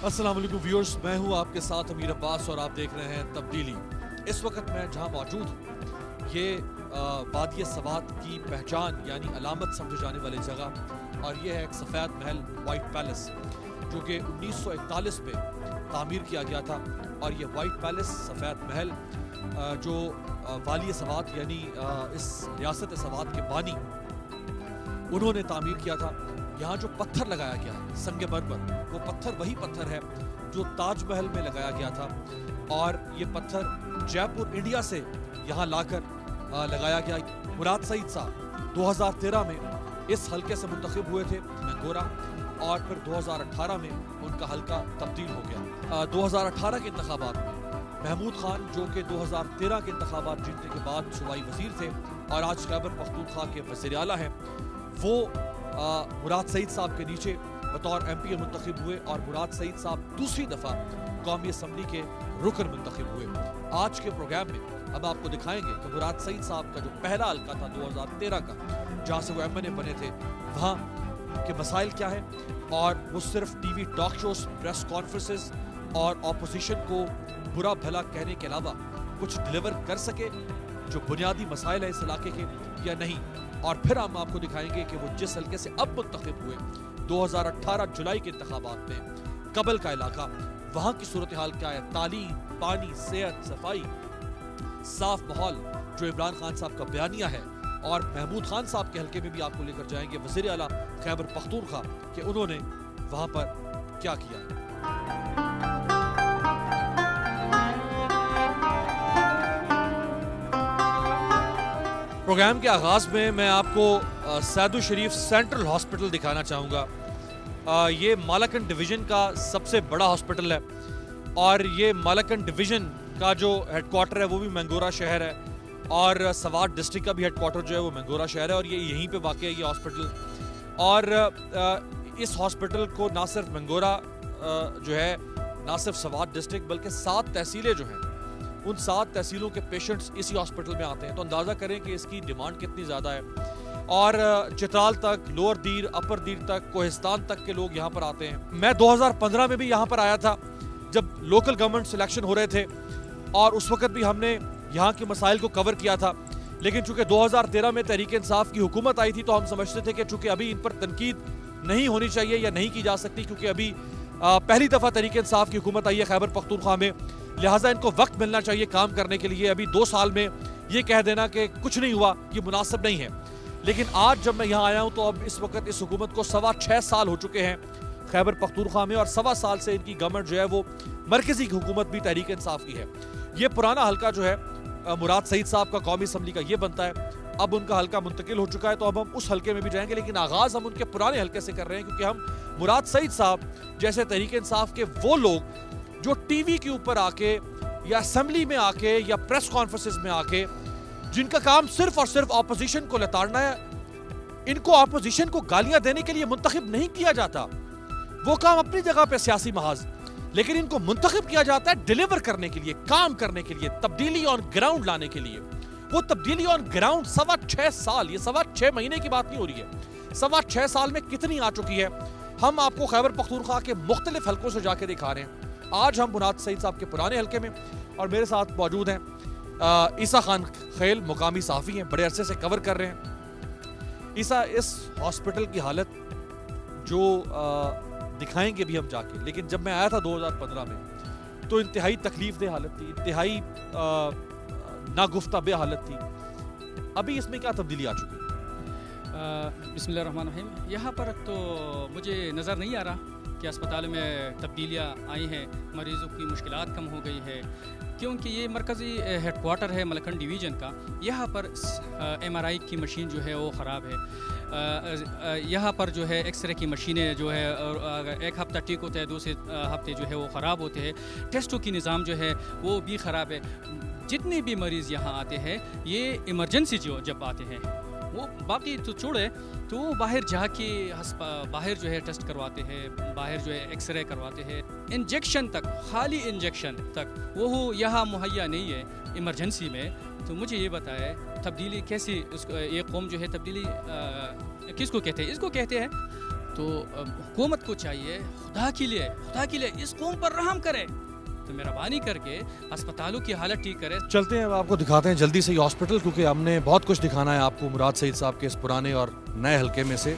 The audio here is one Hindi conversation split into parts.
अस्सलाम वालेकुम व्यूअर्स, मैं हूं आपके साथ अमीर अब्बास और आप देख रहे हैं तब्दीली। इस वक्त मैं जहां मौजूद हूं ये वादिय सवात की पहचान यानी अलामत समझे जाने वाली जगह और ये है एक सफ़ेद महल वाइट पैलेस जो कि 1941 में तामीर किया गया था। और ये वाइट पैलेस सफ़ेद महल जो वालिय सवात यानी इस रियासत सवात के बानी उन्होंने तामीर किया था। यहाँ जो पत्थर लगाया गया है संगे मरमर, वो पत्थर वही पत्थर है जो ताजमहल में लगाया गया था और ये पत्थर जयपुर इंडिया से यहाँ लाकर लगाया गया। मुराद सईद साहब 2013 में इस हलके से मुंतखब हुए थे मैंगोरा और फिर 2018 में उनका हलका तब्दील हो गया। 2018 के इंतखाबात में महमूद खान जो कि 2013 के इंतखाबात जीतने के बाद सूबाई वजीर थे और आज खैबर पख्तूनख्वा के वज़ीर आला हैं, वो मुराद सईद साहब के नीचे बतौर MP मुंतखब हुए और मुराद सईद साहब दूसरी दफ़ा कौमी असम्बली के रुकन मुंतखब हुए। आज के प्रोग्राम में हम आपको दिखाएंगे कि मुराद सईद साहब का जो पहला हल्का था 2013 का, जहाँ से वो MNA बने थे, वहाँ के मसाइल क्या है और वो सिर्फ TV talk shows, press conferences और ऑपोजिशन को बुरा भला कहने के अलावा कुछ डिलीवर कर सके जो बुनियादी मसाइल है इस इलाके के या नहीं। और फिर हम आपको दिखाएंगे कि वो जिस हल्के से अब मुंतखब हुए 2018 जुलाई के इंतखाबात में कबल का इलाका, वहाँ की सूरत हाल क्या है, तालीम, पानी, सेहत, सफाई, साफ माहौल जो इमरान खान साहब का बयानिया है। और महमूद खान साहब के हल्के में भी आपको लेकर जाएंगे वज़ीर आला खैबर पख्तूनख्वा कि उन्होंने वहाँ पर क्या किया है। प्रोग्राम के आगाज़ में मैं आपको सैदुल शरीफ सेंट्रल हॉस्पिटल दिखाना चाहूँगा। ये मालाकंड डिवीज़न का सबसे बड़ा हॉस्पिटल है और ये मालाकंड डिवीज़न का जो हेडक्वार्टर है वो भी मैंगोरा शहर है और सवात डिस्ट्रिक्ट का भी हेडक्वार्टर जो है वो मैंगोरा शहर है और ये यहीं पे वाक़ है ये हॉस्पिटल। और इस हॉस्पिटल को ना सिर्फ मैंगोरा जो है, ना सिर्फ सवात डिस्ट्रिक्ट, बल्कि 7 तहसीलें जो हैं उन 7 तहसीलों के पेशेंट्स इसी हॉस्पिटल में आते हैं। तो अंदाज़ा करें कि इसकी डिमांड कितनी ज़्यादा है। और चित्राल तक, लोअर दीर, अपर दीर तक, कोहिस्तान तक के लोग यहाँ पर आते हैं। मैं 2015 में भी यहाँ पर आया था जब लोकल गवर्नमेंट सिलेक्शन हो रहे थे और उस वक्त भी हमने यहाँ के मसाइल को कवर किया था। लेकिन चूंकि 2013 में तहरीक इंसाफ की हुकूमत आई थी तो हम समझते थे कि चूंकि अभी इन पर तनकीद नहीं होनी चाहिए या नहीं की जा सकती क्योंकि अभी पहली दफ़ा तहरीक इंसाफ की हुकूमत आई है खैबर पख्तूनख्वा में, लिहाजा इनको वक्त मिलना चाहिए काम करने के लिए। अभी 2 साल में ये कह देना कि कुछ नहीं हुआ ये मुनासिब नहीं है। लेकिन आज जब मैं यहाँ आया हूँ तो अब इस वक्त इस हुकूमत को 6.25 साल हो चुके हैं खैबर पख्तूनख्वा में और 1.25 साल से इनकी गवर्नमेंट जो है वो मरकजी की हुकूमत भी तहरीक इंसाफ की है। ये पुराना हल्का जो है मुराद सईद साहब का कौमी असम्बली का ये बनता है, अब उनका हल्का मुंतकिल हो चुका है तो अब हम उस हल्के में भी जाएंगे। लेकिन आगाज़ हम उनके पुराने हल्के से कर रहे हैं क्योंकि हम मुराद सईद साहब जैसे तहरीक इंसाफ के वो लोग जो TV के ऊपर आके या असेंबली में आके या प्रेस कॉन्फ्रेंसेस में आके जिनका काम सिर्फ और सिर्फ ऑपोजिशन को लताड़ना है, इनको ऑपोजिशन को गालियां देने के लिए मुंतखब नहीं किया जाता। वो काम अपनी जगह पे सियासी महाज, लेकिन इनको मुंतखब किया जाता है डिलीवर करने के लिए, काम करने के लिए, तब्दीली ऑन ग्राउंड लाने के लिए। वो तब्दीली ऑन ग्राउंड 6.25 साल, ये 6.25 महीने की बात नहीं हो रही है, 6.25 साल में कितनी आ चुकी है हम आपको खैबर पख्तूनख्वा के मुख्तलिफ हल्कों से जाके दिखा रहे हैं। आज हम मुराद सईद साहब के पुराने हल्के में और मेरे साथ मौजूद हैं ईसा खान खेल, मुकामी सहाफ़ी हैं, बड़े अरसे से कवर कर रहे हैं। ईसा, इस हॉस्पिटल की हालत जो दिखाएंगे भी हम जाके, लेकिन जब मैं आया था 2015 में तो इंतहाई तकलीफ दे हालत थी, इंतहाई नागुफ्ता बे हालत थी। अभी इसमें क्या तब्दीली आ चुकी है? बिस्मिल्लाहिर्रहमानिर्रहीम। यहाँ पर तो मुझे नज़र नहीं आ रहा कि अस्पताल में तब्दीलियाँ आई हैं, मरीज़ों की मुश्किलात कम हो गई है क्योंकि ये मरकज़ी हेडक्वार्टर है मलकंड डिवीज़न का। यहाँ पर MRI की मशीन जो है वो ख़राब है। यहाँ पर जो है एक्सरे की मशीनें जो है एक हफ़्ता ठीक होता है, दूसरे हफ्ते जो है वो ख़राब होते हैं। टेस्टों की निज़ाम जो है वो भी ख़राब है। जितने भी मरीज़ यहाँ आते हैं ये इमरजेंसी जब आते हैं, वो बाकी तो छोड़े तो बाहर जाके बाहर जो है टेस्ट करवाते हैं, बाहर जो है एक्सरे करवाते हैं, इंजेक्शन तक, खाली इंजेक्शन तक वो यहाँ मुहैया नहीं है इमरजेंसी में। तो मुझे ये बताए तब्दीली कैसी, उसको ये कौम जो है तब्दीली किसको कहते हैं? इसको कहते हैं तो हुकूमत को चाहिए खुदा के लिए इस कौम पर रहम करे, तो मेहरबानी करके अस्पतालों की हालत ठीक करे। चलते हैं, अब आपको दिखाते हैं जल्दी से ही हॉस्पिटल, क्योंकि हमने बहुत कुछ दिखाना है आपको मुराद सईद साहब के इस पुराने और नए हलके में से।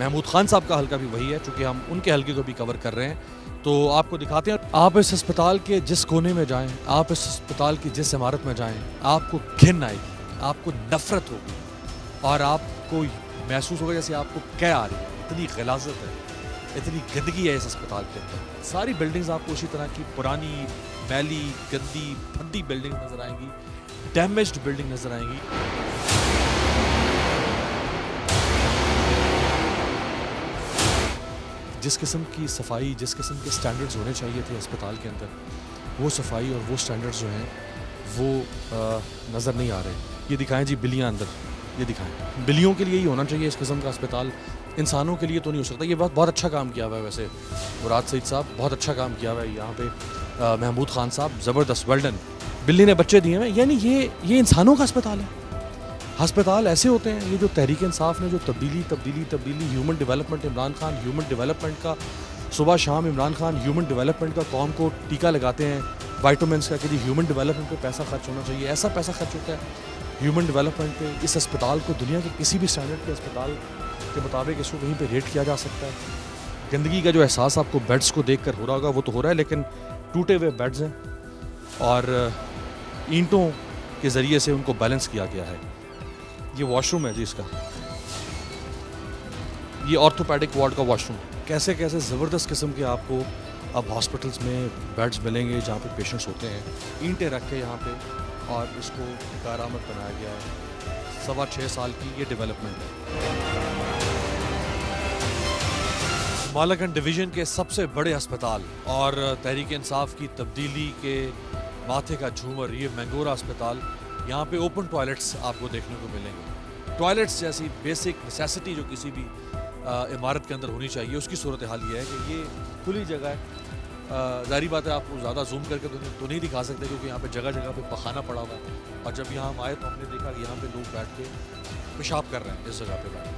महमूद खान साहब का हलका भी वही है, चूँकि हम उनके हलके को भी कवर कर रहे हैं। तो आपको दिखाते हैं, आप इस अस्पताल के जिस कोने में जाएं, आप इस अस्पताल की जिस इमारत में जाएं, आपको घिन आएगी, आपको नफरत होगी और आपको महसूस होगा जैसे आपको क्या आ रही है। इतनी गलाजत है, इतनी गंदगी है इस अस्पताल के अंदर। सारी बिल्डिंग्स आपको उसी तरह की पुरानी, मैली, गंदी, फंदी बिल्डिंग नजर आएंगी, डैमेज्ड बिल्डिंग नजर आएंगी। जिस किस्म की सफाई, जिस किस्म के स्टैंडर्ड्स होने चाहिए थे अस्पताल के अंदर, वो सफाई और वो स्टैंडर्ड्स जो हैं वो नज़र नहीं आ रहे। ये दिखाएं जी बिल्लियाँ अंदर, ये दिखाएं। बिल्लियों के लिए ही होना चाहिए इस किस्म का अस्पताल, इंसानों के लिए तो नहीं हो सकता। ये बहुत अच्छा काम किया हुआ है वैसे मुराद सईद साहब, बहुत अच्छा काम किया हुआ है यहाँ पे। महमूद खान साहब ज़बरदस्त, वेल डन। बिल्ली ने बच्चे दिए हैं, यानी ये इंसानों का अस्पताल है। अस्पताल ऐसे होते हैं। ये जो तहरीक इंसाफ ने जो तब्दीली, human development, Imran Khan human development का, सुबह शाम इमरान खान ह्यूमन डेवलपमेंट का कौम को टीका लगाते हैं वाइटामिन्स का कि जी ह्यूमन डेवलपमेंट पे पैसा खर्च होना चाहिए। ऐसा पैसा खर्च होता है ह्यूमन डेवलपमेंट पे। इस अस्पताल को दुनिया के किसी भी स्टैंडर्ड के अस्पताल के मुताबिक इसको कहीं पे रेट किया जा सकता है। गंदगी का जो एहसास आपको बेड्स को देख कर हो रहा होगा वो तो हो रहा है, लेकिन टूटे हुए बेड्स हैं और ईंटों के ज़रिए से उनको बैलेंस किया गया है। ये वॉशरूम है जी इसका, ये ऑर्थोपेडिक वार्ड का वॉशरूम। कैसे कैसे ज़बरदस्त किस्म के आपको अब हॉस्पिटल्स में बेड्स मिलेंगे जहाँ पे पेशेंट्स होते हैं। ईंटें रख के यहाँ पे और इसको कारामद बनाया गया है। 6.25 साल की ये डेवलपमेंट है। मालाकंड डिवीज़न के सबसे बड़े अस्पताल और तहरीक इंसाफ की तब्दीली के माथे का झूमर, ये मैंगोरा अस्पताल। यहाँ पे ओपन टॉयलेट्स आपको देखने को मिलेंगे। टॉयलेट्स जैसी बेसिक नेसेसिटी जो किसी भी इमारत के अंदर होनी चाहिए, उसकी सूरत हाल ये है कि ये खुली जगह है। ज़ाहिर बात है आपको ज़्यादा जूम करके तो नहीं दिखा सकते, क्योंकि यहाँ पे जगह जगह पे पखाना पड़ा हुआ है। और जब यहाँ हम आए तो हमने देखा कि यहाँ पे लोग बैठ के पेशाब कर रहे हैं इस जगह पे बैठ के।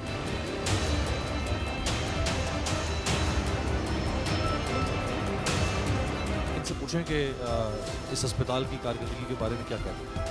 इनसे पूछें कि इस अस्पताल की कारकर्दगी के बारे में क्या कहते हैं।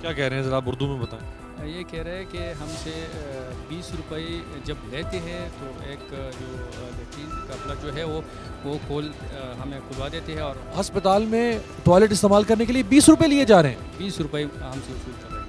क्या कह रहे हैं ज़रा आप उर्दू में बताएं। ये कह रहे हैं कि हमसे 20 रुपये जब लेते हैं तो एक जो लेट्रिन का फ्लश जो है वो हमें खुलवा देते हैं, और अस्पताल में टॉयलेट इस्तेमाल करने के लिए 20 रुपए लिए जा रहे हैं। 20 रुपये हमसे वसूल कर रहे हैं.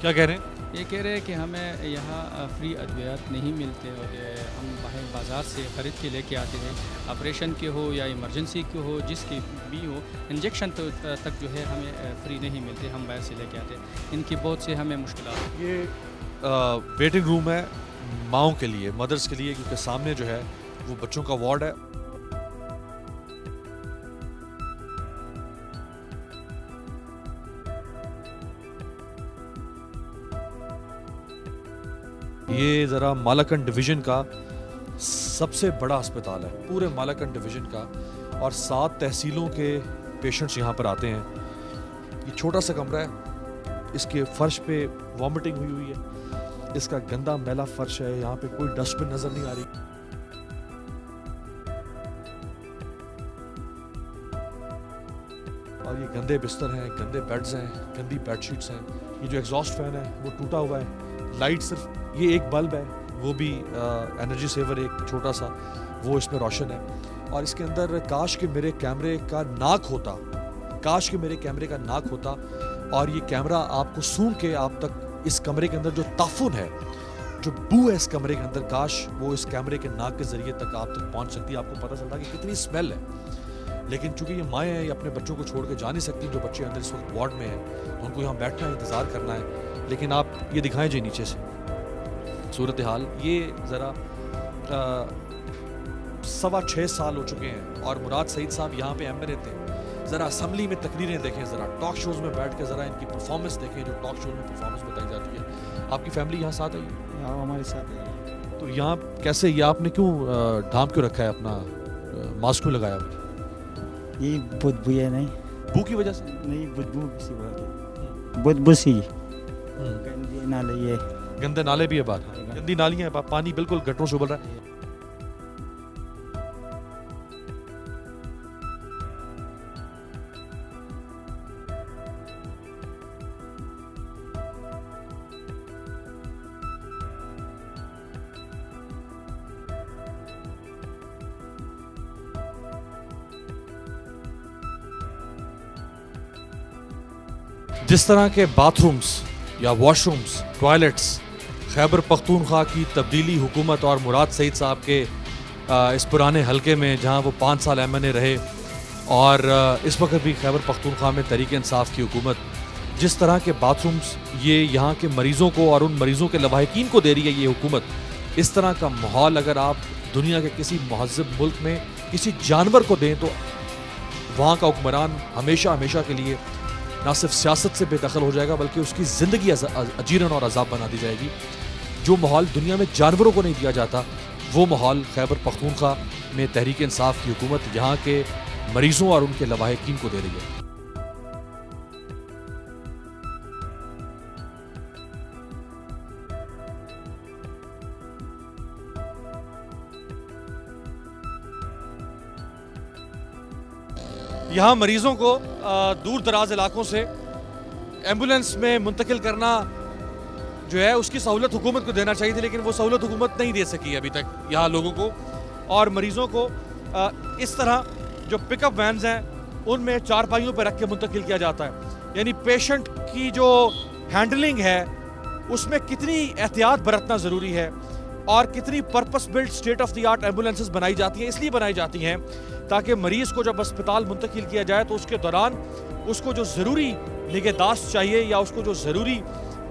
क्या कह रहे हैं। ये कह रहे हैं कि हमें यहाँ फ्री अद्वियात नहीं मिलते और हम बाहर बाज़ार से ख़रीद के लेके आते हैं। ऑपरेशन के हो या इमरजेंसी के हो, जिसकी भी हो, इंजेक्शन तो तक जो है हमें फ्री नहीं मिलते, हम बाहर से लेके आते हैं। इनकी बहुत से हमें मुश्किलात। ये वेटिंग रूम है माओं के लिए, मदर्स के लिए, क्योंकि सामने जो है वो बच्चों का वार्ड है। ये ज़रा मालाकंड डिवीज़न का सबसे बड़ा अस्पताल है, पूरे मालाकंड डिवीज़न का, और 7 तहसीलों के पेशेंट्स यहाँ पर आते हैं। ये छोटा सा कमरा है, इसके फ़र्श पे वॉमिटिंग हुई है, इसका गंदा मैला फ़र्श है, यहाँ पे कोई डस्टबिन नज़र नहीं आ रही। और ये गंदे बिस्तर हैं, गंदे बेड्स हैं, गंदी बेडशीट्स हैं। ये जो एग्जॉस्ट फैन है वो टूटा हुआ है। लाइट सिर्फ ये एक बल्ब है, वो भी एनर्जी सेवर एक छोटा सा, वो इसमें रोशन है। और इसके अंदर काश के मेरे कैमरे का नाक होता और ये कैमरा आपको सूंघ के आप तक इस कमरे के अंदर जो ताफुन है, जो बू है इस कमरे के अंदर, काश वो इस कैमरे के नाक के जरिए तक आप तक पहुंच सकती है, आपको पता चलता कि कितनी स्मेल है। लेकिन चूंकि ये माएँ हैं, ये अपने बच्चों को छोड़ के जा नहीं सकती, जो बच्चे अंदर इस वक्त वार्ड में हैं, तो उनको यहाँ बैठना है, इंतज़ार करना है। लेकिन आप ये दिखाएं जी नीचे से सूरत हाल, ये ज़रा 6.25 साल हो चुके हैं और मुराद सईद साहब यहाँ पे एमएलए थे। ज़रा असम्बली में तकरीरें देखें, ज़रा टॉक शोज़ में बैठ के ज़रा इनकी परफॉर्मेंस देखें, जो टॉक शोज़ में परफॉर्मेंस बताई जाती है। आपकी फैमिली यहाँ साथ आई है? हाँ, हमारे साथ है। तो यहाँ कैसे, ये आपने क्यों ढांप क्यों रखा है अपना, मास्क क्यों लगाया हुआ? ये बदबू है नहीं, बू की वजह से? नहीं बदबू किसी बात, बदबू सी गंदी नाले, ये गंदे नाले भी है, बात गंदी नालियाँ हैं, पानी बिल्कुल गटरों से उबल रहा है। जिस तरह के बाथरूम्स या वॉशरूम्स, टॉयलेट्स खैबर पख्तूनख्वा की तब्दीली हुकूमत और मुराद सईद साहब के इस पुराने हलके में जहां वो 5 साल एमएनए रहे, और इस वक्त भी खैबर पख्तूनख्वा में तहरीक इंसाफ की हुकूमत, जिस तरह के बाथरूम्स ये यहाँ के मरीज़ों को और उन मरीज़ों के लवाहिकीन को दे रही है ये हुकूमत, इस तरह का माहौल अगर आप दुनिया के किसी महज़ब मुल्क में किसी जानवर को दें तो वहाँ का हुक्मरान हमेशा हमेशा के लिए ना सिर्फ सियासत से बेदखल हो जाएगा, बल्कि उसकी ज़िंदगी अजीरन और अजाब बना दी जाएगी। जो माहौल दुनिया में जानवरों को नहीं दिया जाता, वो माहौल खैबर पख्तूनख्वा में तहरीक इंसाफ की हुकूमत यहाँ के मरीज़ों और उनके लवाहिकीन को दे रही है। यहाँ मरीजों को दूर दराज इलाकों से एम्बुलेंस में मुंतकिल करना जो है उसकी सहूलत हुकूमत को देना चाहिए थी, लेकिन वो सहूलत हुकूमत नहीं दे सकी अभी तक यहाँ लोगों को। और मरीजों को इस तरह जो पिकअप वैन्स हैं उनमें चारपाइयों पर रख के मुंतकिल किया जाता है। यानी पेशेंट की जो हैंडलिंग है उसमें कितनी एहतियात बरतना ज़रूरी है, और कितनी purpose build state of the art ambulances बनाई जाती हैं। इसलिए बनाई जाती हैं ताकि मरीज़ को जब अस्पताल मुंतकिल किया जाए तो उसके दौरान उसको जो ज़रूरी निगहदाश्त चाहिए या उसको जो ज़रूरी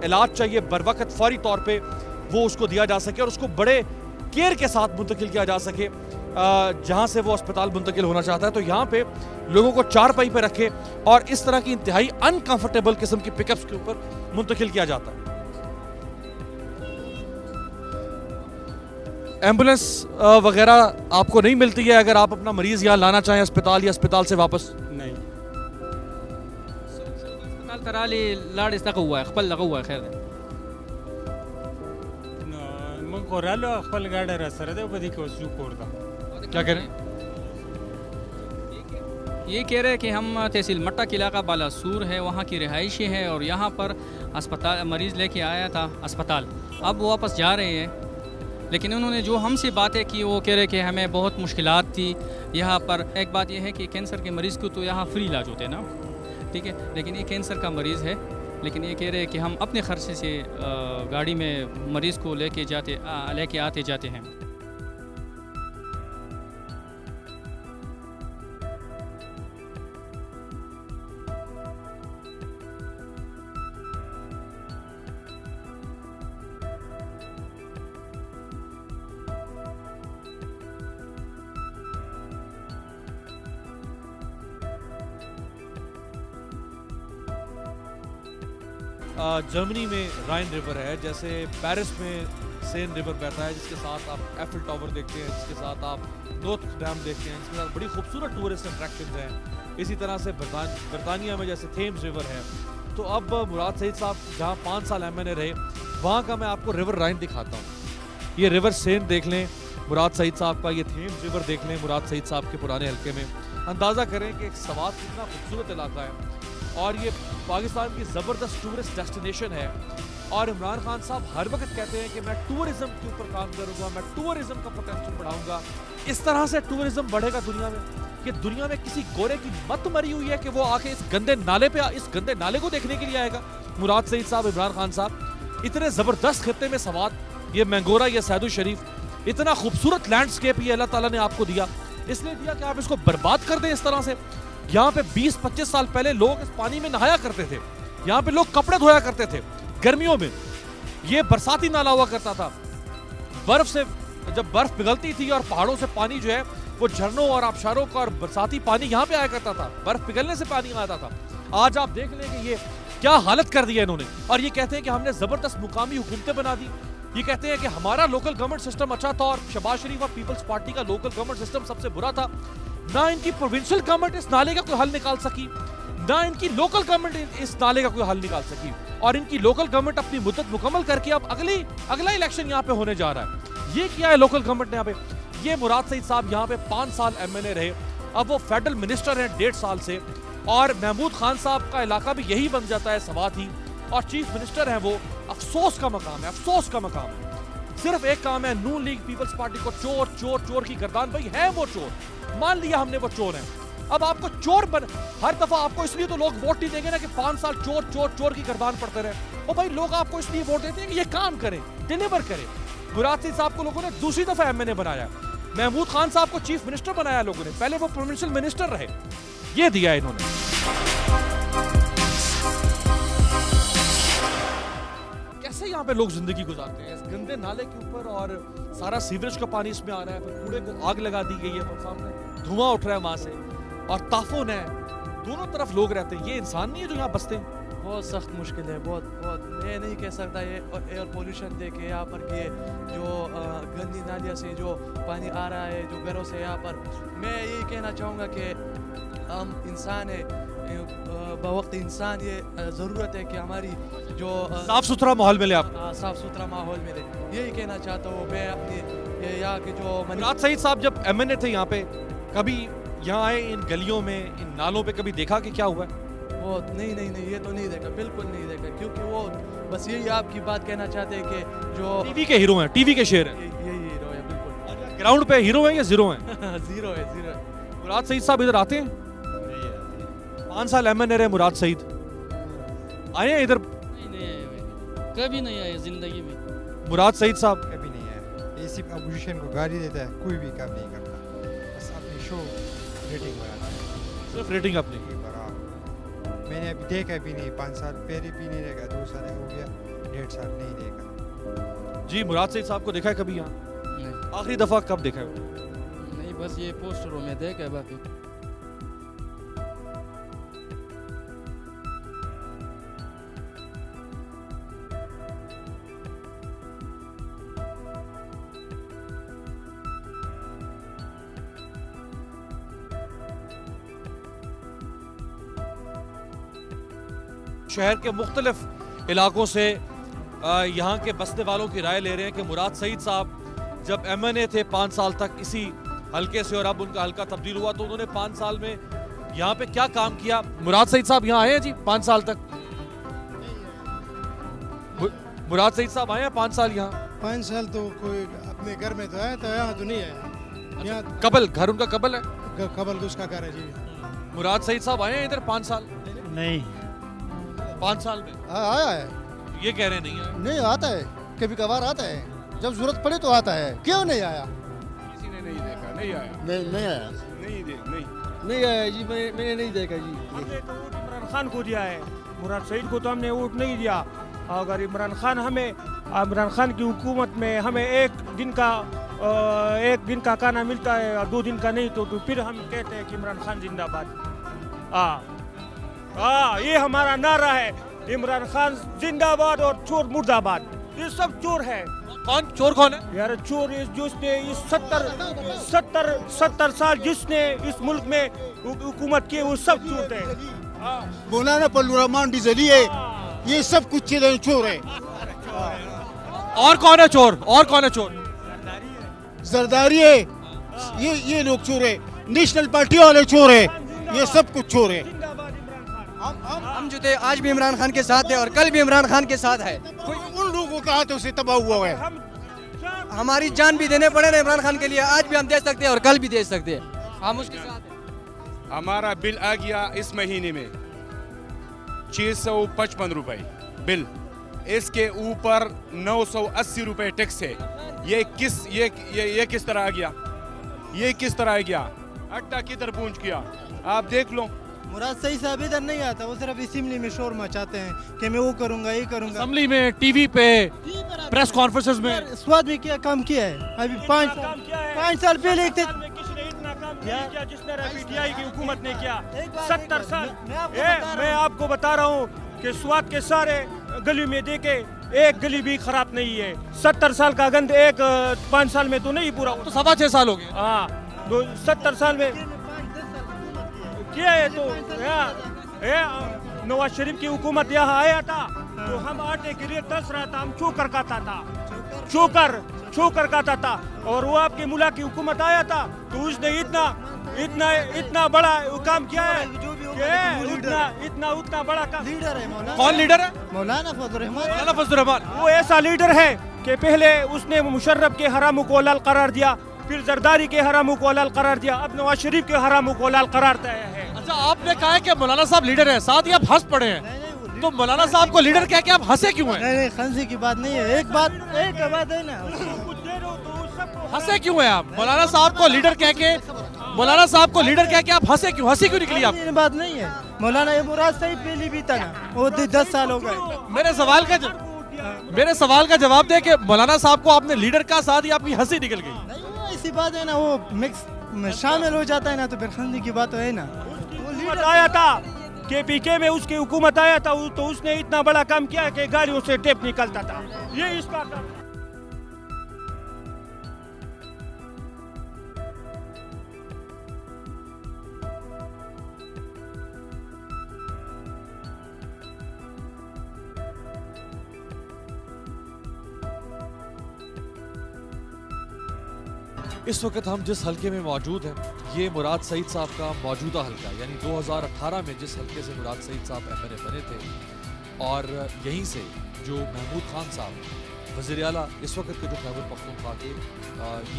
इलाज चाहिए बर वक्त फौरी तौर पे वो उसको दिया जा सके, और उसको बड़े केयर के साथ मुंतकिल किया जा सके जहाँ से वो अस्पताल मुंतकिल होना चाहता है। तो यहाँ पे लोगों को चारपाई पे रखे और इस तरह की इंतहाई अनकंफर्टेबल किस्म की पिकअप्स के ऊपर मुंतकिल किया जाता है। एम्बुलेंस वगैरह आपको नहीं मिलती है अगर आप अपना मरीज यहाँ लाना चाहें अस्पताल, या अस्पताल से वापस? नहीं, अस्पताल तराली लाड़ इस हुआ है, खपल लगा हुआ है। खैर मन को रालो खपल गाड़ा रा सर दे बदी को सु कोरदा। क्या कह रहे हैं? ये कह रहे हैं कि हम तहसील मट्टा के इलाका बालासूर है, वहाँ की रिहाइशी है, और यहाँ पर अस्पताल मरीज़ लेके आया था अस्पताल, अब वो वापस जा रहे हैं। लेकिन उन्होंने जो हमसे बातें की वो कह रहे कि हमें बहुत मुश्किलात थी यहाँ पर। एक बात यह है कि कैंसर के मरीज़ को तो यहाँ फ्री इलाज होते हैं ना, ठीक है, लेकिन ये कैंसर का मरीज़ है, लेकिन ये कह रहे हैं कि हम अपने खर्चे से गाड़ी में मरीज़ को लेके आते जाते हैं। जर्मनी में राइन रिवर है, जैसे पेरिस में सेन रिवर बहता है, जिसके साथ आप एफिल टावर देखते हैं, जिसके साथ आप नोत्र डैम देखते हैं, जिसके साथ बड़ी खूबसूरत टूरिस्ट अट्रैक्शंस हैं। इसी तरह से बरतानिया में जैसे थेम्स रिवर है। तो अब मुराद सईद साहब जहाँ 5 साल एमएनए रहे, वहाँ का मैं आपको रिवर राइन दिखाता हूँ। ये रिवर सेन देख लें मुराद सईद साहब का, ये थेम्स रिवर देख लें मुराद सईद साहब के पुराने हल्के में। अंदाज़ा करें कि एक सवात कितना खूबसूरत इलाका है, और ये पाकिस्तान की ज़बरदस्त टूरिस्ट डेस्टिनेशन है। और इमरान खान साहब हर वक्त कहते हैं कि मैं टूरिज़्म के ऊपर काम करूँगा, मैं टूरिज़्म का पोटेंशियल बढ़ाऊँगा। इस तरह से टूरिज़्म बढ़ेगा दुनिया में कि दुनिया में किसी गोरे की मत मरी हुई है कि वो आके इस गंदे नाले को देखने के लिए आएगा। मुराद सईद साहब, इमरान खान साहब, इतने ज़बरदस्त खित्ते में सवाद, ये मैंगोरा, ये सैदू शरीफ, इतना खूबसूरत लैंडस्केप ये अल्लाह ताला ने आपको दिया, इसलिए दिया कि आप इसको बर्बाद कर दें इस तरह से। यहाँ पे 20-25 साल पहले लोग इस पानी में नहाया करते थे, यहाँ पे लोग कपड़े धोया करते थे गर्मियों में। ये बरसाती नाला हुआ करता था, बर्फ से जब बर्फ पिघलती थी और पहाड़ों से पानी जो है वो झरनों और आबशारों का और बरसाती पानी यहाँ पे आया करता था, बर्फ पिघलने से पानी आता था। आज आप देख लें कि ये क्या हालत कर दी है इन्होंने, और ये कहते हैं कि हमने जबरदस्त मुकामी हुकूमतें बना दी। ये कहते हैं कि हमारा लोकल गवर्नमेंट सिस्टम अच्छा था और शहबाज शरीफ और पीपल्स पार्टी का लोकल गवर्नमेंट सिस्टम सबसे बुरा था। ना इनकी प्रोविंशियल गवर्नमेंट इस नाले का कोई हल निकाल सकी, ना इनकी लोकल गवर्नमेंट इस नाले का कोई हल निकाल सकी, और इनकी लोकल गवर्नमेंट अपनी मुद्दत मुकम्मल करके अब अगला इलेक्शन यहाँ पे होने जा रहा है। ये क्या है लोकल गवर्नमेंट ने यहाँ पे। ये मुराद सईद साहब यहाँ पे 5 साल एमएनए रहे, अब वो फेडरल मिनिस्टर हैं 1.5 साल से, और महमूद खान साहब का इलाका भी यही बन जाता है सवात ही, और चीफ मिनिस्टर हैं वो। अफसोस का मकाम है, अफसोस का मकाम है। सिर्फ एक काम है, नून लीग पीपल्स पार्टी को चोर चोर चोर की गर्दान, भाई है वो चोर, मान लिया हमने वो चोर है, अब आपको चोर हर दफा आपको इसलिए तो लोग वोट नहीं देंगे ना कि 5 साल चोर चोर चोर की गर्दान पड़ते रहे। और भाई लोग आपको इसलिए वोट देते हैं कि ये काम करें, डिलीवर करें। मुराद सईद साहब को लोगों ने दूसरी दफा एमएनए बनाया, महमूद खान साहब को चीफ मिनिस्टर बनाया लोगों ने, पहले वो प्रोविंशियल मिनिस्टर रहे। ये दिया इन्होंने। कैसे यहाँ पे लोग जिंदगी गुजारते हैं इस गंदे नाले के ऊपर, और सारा सीवरेज का पानी इसमें आ रहा है, फिर कूड़े को आग लगा दी गई है, और सामने धुआं उठ रहा है वहां से, और ताफुन है, दोनों तरफ लोग रहते हैं। ये इंसान नहीं है जो यहाँ बसते हैं। बहुत सख्त मुश्किल है, बहुत बहुत। मैं नहीं कह सकता ये एयर पोल्यूशन देखे यहाँ पर कि जो गंदी नालियों से जो पानी आ रहा है जो घरों से यहाँ पर, मैं यही कहना चाहूँगा कि हम इंसान है, बवक्त इंसान, ये ज़रूरत है कि हमारी जो साफ सुथरा माहौल मिले आप। साफ सुथरा माहौल मिले, यही कहना चाहता हूँ मैं। अपनी यहाँ के जो मुराद सईद साहब जब एमएनए थे यहाँ पे, कभी यहाँ आए इन गलियों में, इन नालों पे, कभी देखा कि क्या हुआ है? वो नहीं ये तो नहीं देखा, बिल्कुल नहीं देखा, क्योंकि वो बस यही आपकी बात कहना चाहते हैं कि जो टीवी के हीरो हैं, टीवी के शेर हैं, यही हीरो है बिल्कुल। ग्राउंड पे हीरो हैं या जीरो हैं? जीरो है। मुराद सईद साहब इधर आते हैं? 5 साल एमएनए रहे मुराद सईद, आए हैं इधर? नहीं आए, कभी नहीं आए जिंदगी में। मुराद सईद साहब कभी नहीं आया, ये सिर्फ अपोजिशन को गाली देता है, कोई भी काम नहीं करता, बस अपनी शो रेटिंग बनाता है, सिर्फ रेटिंग अपनी। मैंने अभी देखा भी नहीं, 5 साल पहले भी नहीं देखा, 2 साल हो गया, 1.5 साल नहीं देखा। जी मुराद सईद साहब को देखा है कभी यहाँ? नहीं, आखिरी दफा कब देखा है? नहीं बस ये पोस्टरों में देखा है बाकी। शहर के मुख्तलिफ इलाकों से यहाँ के बसने वालों की राय ले रहे हैं कि मुराद सईद साहब जब एमएनए थे 5 साल तक इसी हल्के से, और अब उनका हल्का तब्दील हुआ, तो उन्होंने 5 साल में यहाँ पे क्या काम किया? मुराद सईद साहब यहाँ आए हैं जी 5 साल तक? मुराद सईद साहब आए हैं 5 साल यहाँ? 5 साल तो कोई अपने घर में तो है, तो यहाँ तो नहीं है। यहाँ कबल घर उनका कबल है? कबल उसका घर है जी। मुराद सईद साहब आए हैं इधर 5 साल? नहीं 5 साल में आया है, ये कह रहे नहीं आए। नहीं आता है, कभी कभार आता है, जब जरूरत पड़े तो आता है। क्यों नहीं आया? किसी ने नहीं देखा, नहीं आया, नहीं आया, नहीं आया जी, मैंने नहीं देखा जी। हमने तो वोट इमरान खान को दिया है, मुराद सईद को तो हमने वोट नहीं दिया। अगर इमरान खान की हुकूमत में हमें एक दिन का खाना मिलता है और 2 दिन का नहीं, तो फिर हम कहते हैं कि इमरान खान जिंदाबाद। ये हमारा नारा है, इमरान खान जिंदाबाद और चोर मुर्दाबाद। ये सब चोर है। चोर कौन है यार? चोर जिसने इस 70 साल जिसने इस मुल्क में हुकूमत की, वो सब चोर है। मौलाना पल्लू रहमान डिजली है, ये सब कुछ चोर है। और कौन है चोर? और कौन है चोर? जरदारी है, ये लोग चोर है, नेशनल पार्टी वाले चोर है, ये सब कुछ चोर है। हम जो थे आज भी इमरान खान के साथ है और कल भी इमरान खान के साथ है। उन लोगों के हाथों से तबाह हुआ है। हमारी जान भी देने पड़े ना इमरान खान के लिए, आज भी हम दे सकते हैं और कल भी दे सकते हैं, हम उसके साथ हैं। हमारा बिल आ गया इस महीने में 655 रुपए बिल, इसके ऊपर 980 रुपए टैक्स है। ये किस तरह आ गया? ये किस तरह आ गया? अड्डा किधर पहुंच गया? आप देख लो। मुराद सही साहब इधर नहीं आता, वो सिर्फ असेंबली में शोर मचाते हैं कि मैं वो करूंगा ये करूंगा। असेंबली में, टीवी पे, प्रेस कॉन्फ्रेंसेस में। स्वाद में क्या काम किया है? अभी 5 साल पहले एक थे। किसने इतना काम नहीं किया जिसने पीटीआई की हुकूमत ने किया? 70 साल। मैं आपको बता रहा हूँ कि स्वाद के सारे गली में देखे एक गली भी खराब नहीं है। 70 साल का गंद 5 साल में तो नहीं पूरा। तो 6.25 साल हो गए। हाँ, तो 70 साल में किया है। तो नवाज शरीफ की हुकूमत यहाँ आया था तो हम आटे के लिए तरस रहा था, हम चोकर खाता था, चोकर खाता था। और वो आपके मुला की हुकूमत आया था तो उसने इतना बड़ा काम किया है, उतना बड़ा काम। लीडर है मौलाना। कौन लीडर है? मौलाना फजल रहमान। वो ऐसा लीडर है कि पहले उसने मुशर्रफ के हरामों को हलाल करार दिया, फिर जरदारी के हरामों को हलाल करार दिया, अब नवाज शरीफ के हरामों को हलाल करार दिया है। अच्छा, आपने कहा है कि मौलाना साहब लीडर है, साथ ही आप हंस पड़े हैं। तो मौलाना साहब को लीडर कह के आप हंसे क्यों हैं? नहीं, हंसी की बात नहीं है। एक बात है ना, हंसे क्यों हैं आप? मौलाना साहब को लीडर कह के आप हंसे क्यों? हंसी क्यों निकली आप? ये बात नहीं है। मौलाना ये मुराद सही पहले भी था ना, वो 10 साल हो गए। मेरे सवाल का जवाब दे कि मौलाना साहब को आपने लीडर का, साथ ही आपकी हंसी निकल गई। ऐसी बात है ना, वो मिक्स में शामिल हो जाता है ना, तो फिर हंसी की बात है ना। वो लीडर आया था KPK में, उसकी हुकूमत आया था तो उसने इतना बड़ा काम किया कि गाड़ियों से टेप निकलता था। ये इसका काम। इस वक्त हम जिस हलके में मौजूद हैं, ये मुराद सईद साहब का मौजूदा हलका, यानी 2018 में जिस हलके से मुराद सईद साहब MNA बने थे, और यहीं से जो महमूद खान साहब वज़ीर आला इस वक्त के जो खैबर पख्तूनख्वा के,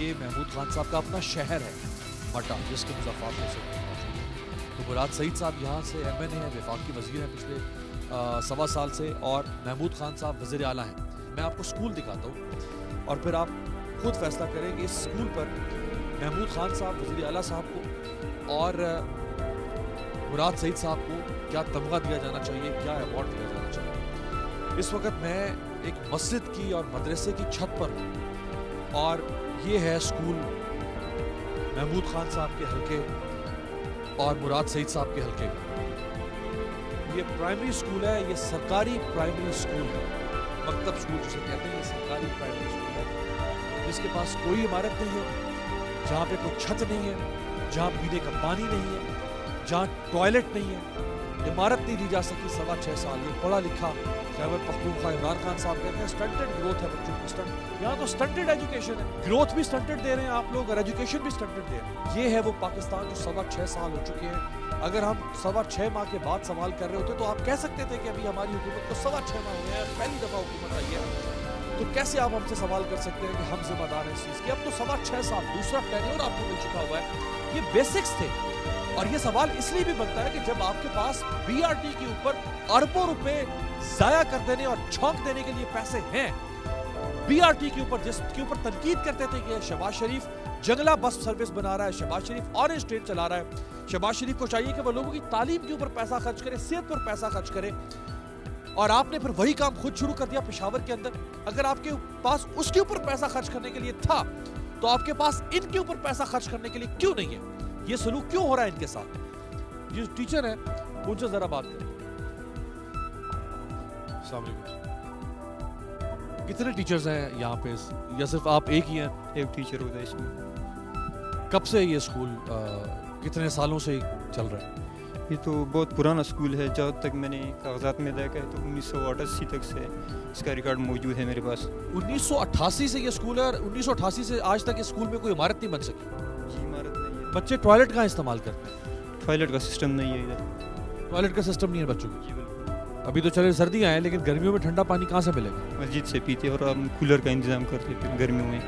ये महमूद खान साहब का अपना शहर है मटा, जिसके मुज़फ़्फ़राबाद से मौजूद है। तो मुराद सईद साहब यहाँ से MNA हैं, वफाकी वज़ीर हैं पिछले 1.25 साल से, और महमूद खान साहब वज़ीर आला हैं। मैं आपको स्कूल दिखाता हूँ और फिर आप खुद फैसला करें कि इस स्कूल पर महमूद खान साहब वज़ीर आला साहब को और मुराद सईद साहब को क्या तमगा दिया जाना चाहिए, क्या अवार्ड दिया जाना चाहिए। इस वक्त मैं एक मस्जिद की और मदरसे की छत पर हूँ और ये है स्कूल महमूद खान साहब के हल्के और मुराद सईद साहब के हल्के का। ये प्राइमरी स्कूल है, ये सरकारी प्राइमरी स्कूल है, मकतब स्कूल जिसे कहते हैं, ये सरकारी प्राइमरी स्कूल है जिसके पास कोई इमारत नहीं है, जहाँ पे कोई छत नहीं है, जहाँ पीने का पानी नहीं है, जहाँ टॉयलेट नहीं है, इमारत नहीं दी जा सकी 6.25 साल। ये पढ़ा लिखा खैबर पख्तूनख्वा इमरान खान साहब कहते हैं स्टंटेड ग्रोथ है बच्चों की, स्टंट। यहाँ तो स्टंटेड एजुकेशन है, ग्रोथ भी स्टंटेड दे रहे हैं आप लोग और एजुकेशन भी स्टंटेड दे रहे हैं। ये है वो पाकिस्तान जो 6.25 साल हो चुके हैं। अगर हम 6.25 माह के बाद सवाल कर रहे होते तो आप कह सकते थे कि अभी हमारी हुकूमत को 6.25 माह हो गए हैं, पहली दफ़ा हुकूमत आई है, तो कैसे आप हमसे सवाल कर सकते हैं कि हम जिम्मेदार हैं इस चीज़ के। अब तो 6.25 साल दूसरा टेन्योर आपको मिल चुका हुआ है। ये बेसिक्स थे और ये सवाल इसलिए भी बनता है कि जब आपके पास BRT के ऊपर अरबों रुपए जाया कर देने और छौंक देने के लिए पैसे हैं, BRT के ऊपर जिसके ऊपर तनकीद करते थे कि शहबाज शरीफ जंगला बस सर्विस बना रहा है, शहबाज शरीफ ऑरेंज ट्रेन चला रहा है, शहबाज शरीफ को चाहिए कि वो लोगों की तालीम के ऊपर पैसा खर्च करे, सेहत पर पैसा खर्च करे, और आपने फिर वही काम खुद शुरू कर दिया पेशावर के अंदर। अगर आपके पास उसके ऊपर पैसा खर्च करने के लिए था तो आपके पास इनके ऊपर पैसा खर्च करने के लिए क्यों नहीं है? ये सलूक क्यों हो रहा है इनके साथ? ये टीचर है, उनसे जरा बात करें। अस्सलाम वालेकुम। कितने टीचर्स हैं यहाँ पे या सिर्फ आप एक ही हैं? एक टीचर होता है इसमें। कब से ये स्कूल कितने सालों से चल रहा है? ये तो बहुत पुराना स्कूल है, जहाँ तक मैंने कागजात में देखा है तो 1988 तक से इसका रिकॉर्ड मौजूद है मेरे पास। 1988 से ये स्कूल है और 1988 से आज तक इस स्कूल में कोई इमारत नहीं बन सकी। जी, इमारत नहीं है। बच्चे टॉयलेट कहाँ इस्तेमाल करते हैं? टॉयलेट का सिस्टम नहीं है इधर। टॉयलेट का सिस्टम नहीं है बच्चों जी बिल्कुल। अभी तो चले सर्दियाँ हैं, लेकिन गर्मियों में ठंडा पानी कहाँ से मिलेगा? मस्जिद से पीते और हम कूलर का इंतजाम करते फिर गर्मियों में।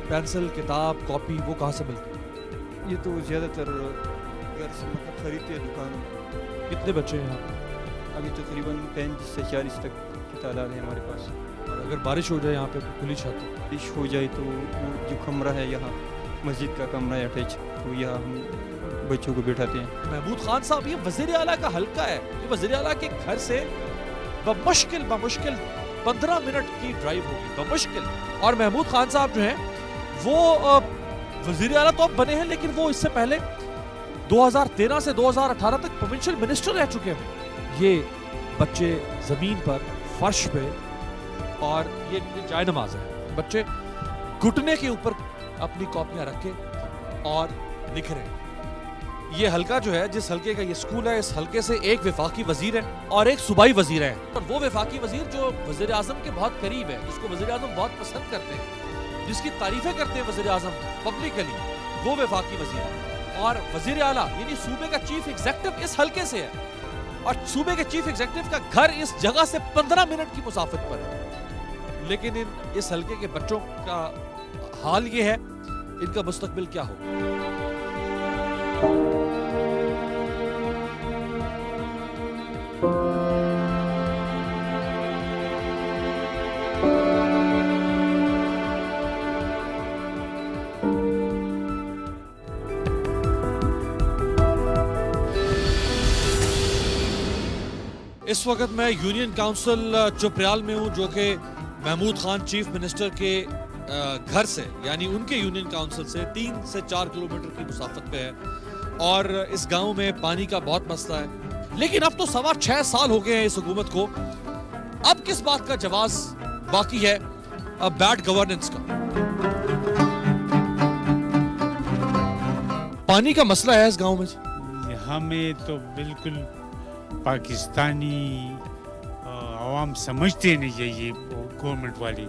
पेंसिल, किताब, कॉपी वो कहाँ से मिलती? ये तो ज़्यादातर घर से मतलब खरीदते हैं दुकान में। कितने बच्चे हैं यहाँ? अभी तकरीबन 35 से 40 तक की तादाद है हमारे पास। और अगर बारिश हो जाए यहाँ पे तो खुली छत, बारिश हो जाए तो वो जो कमरा है यहाँ मस्जिद का कमरा है अटैच, तो यहाँ हम बच्चों को बैठाते हैं। महमूद खान साहब, ये वज़ीर आला का हल्का है। ये वज़ीर आला के घर से बमुश्किल 15 मिनट की ड्राइव होगी, बमुश्किल। और महमूद खान साहब जो हैं वो वज़ीर आला तो अब बने हैं, लेकिन वो इससे पहले 2013 से 2018 तक प्रोविंशियल मिनिस्टर रह चुके हैं। ये बच्चे ज़मीन पर, फर्श पे, और ये जाए नमाज है, बच्चे घुटने के ऊपर अपनी कॉपियां रख के और लिख रहे हैं। ये हल्का जो है, जिस हल्के का ये स्कूल है, इस हल्के से एक वफाकी वजीर है और एक सूबाई वजीर है। और वो वफाकी वजीर जो वजीर आजम के बहुत करीब है, जिसको वजीर आजम बहुत पसंद करते हैं, जिसकी तारीफें करते हैं वजीर आजम पब्लिकली, वो वफाकी वजीर है। और वजीर आला यानी सूबे का चीफ एग्जीक्यूटिव इस हल्के से है, और सूबे के चीफ एग्जीक्यूटिव का घर इस जगह से 15 मिनट की मुसाफत पर है। लेकिन इस हल्के के बच्चों का हाल ये है, इनका मुस्तकबिल क्या हो। इस वक्त मैं यूनियन काउंसिल चुपरियाल में हूं, जो कि महमूद खान चीफ मिनिस्टर के घर से, यानी उनके यूनियन काउंसिल से 3 से 4 किलोमीटर की मुसाफत पे है। और इस गांव में पानी का बहुत मसला है। लेकिन अब तो 6.25 साल हो गए हैं इस हुकूमत को। अब किस बात का जवाब बाकी है? बैड गवर्नेंस का। पानी का मसला है इस गांव में। यहाँ में तो बिल्कुल पाकिस्तानी आवाम समझते नहीं है, ये गवर्नमेंट वाले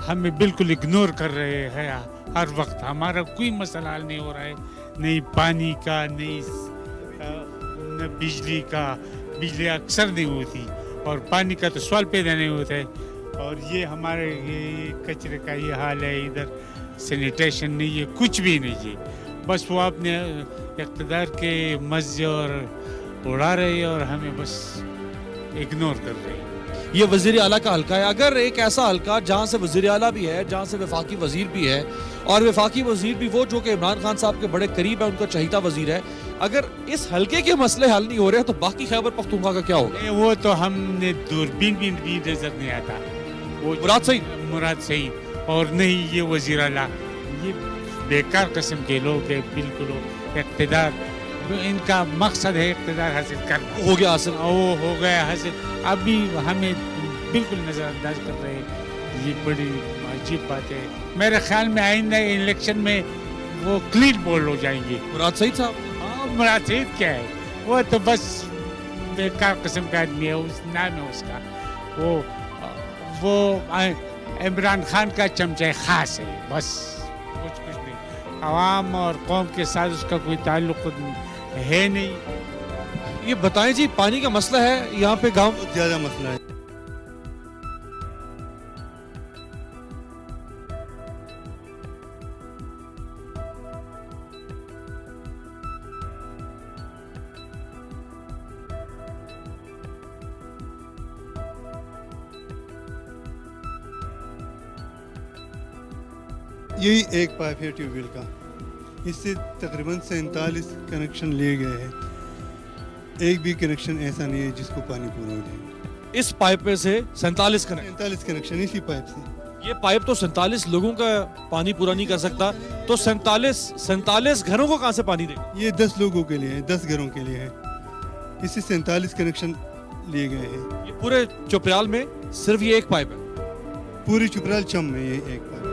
हमें बिल्कुल इग्नोर कर रहे हैं हर वक्त। हमारा कोई मसला हल नहीं हो रहा है, नहीं पानी का, नहीं न बिजली का। बिजली अक्सर नहीं होती और पानी का तो सवाल पैदा नहीं होता है। और ये हमारे ये कचरे का ये हाल है, इधर सैनिटेशन नहीं है, कुछ भी नहीं है। बस वो अपने इक़्तिदार के मज़े और उड़ा रहे और हमें बस इग्नोर कर रहे हैं। ये वज़ीर आला का हल्का है। अगर एक ऐसा हल्का जहाँ से वज़ीर आला भी है, जहाँ से वफाकी वज़ीर भी है, और वफाकी वज़ीर भी वो जो कि इमरान खान साहब के बड़े करीब है, उनका चहीता वज़ीर है, अगर इस हल्के के मसले हल नहीं हो रहे तो बाकी खैबर पख्तूनख्वा का क्या होगा? वो तो हमने दूरबीन भी नजर नहीं आता। वो मुराद सईद और नहीं ये वज़ीर आला, ये बेकार किस्म के लोग हैं। बिल्कुल इक़्तिदार, इनका मकसद है इक़्तिदार हासिल करना। हो गया हासिल, वो हो गया हासिल। अभी हमें बिल्कुल नज़रअंदाज कर रहे हैं। ये बड़ी अजीब बात है। मेरे ख्याल में आइंदा इलेक्शन में वो क्लीन बोल्ड हो जाएंगे। मुराद सईद साहब? हाँ, मुराद सईद क्या है, वो तो बस बेकार किस्म का आदमी है। उस नाम है उसका, वो इमरान खान का चमचा खास है, बस कुछ नहीं। आवाम और कौम के साथ उसका कोई ताल्लुक है नहीं। ये बताएं जी, पानी का मसला है यहाँ पे गांव? बहुत ज़्यादा मसला है। यही एक पाइप है ट्यूबवेल का, इससे तकरीबन 47 कनेक्शन लिए गए हैं। एक भी कनेक्शन ऐसा नहीं है जिसको पानी पूरा हो जाए। इस पाइप में से 47 कनेक्शन इसी पाइप से। ये पाइप तो 47 लोगों का पानी पूरा नहीं कर सकता, तो 47 घरों को कहाँ से पानी देगा? ये 10 लोगों के लिए है, 10 घरों के लिए है। इससे 47 कनेक्शन लिए गए हैं। ये पूरे चुपरियाल में सिर्फ ये एक पाइप है? पूरी चुपरियाल चम में ये एक पाइप।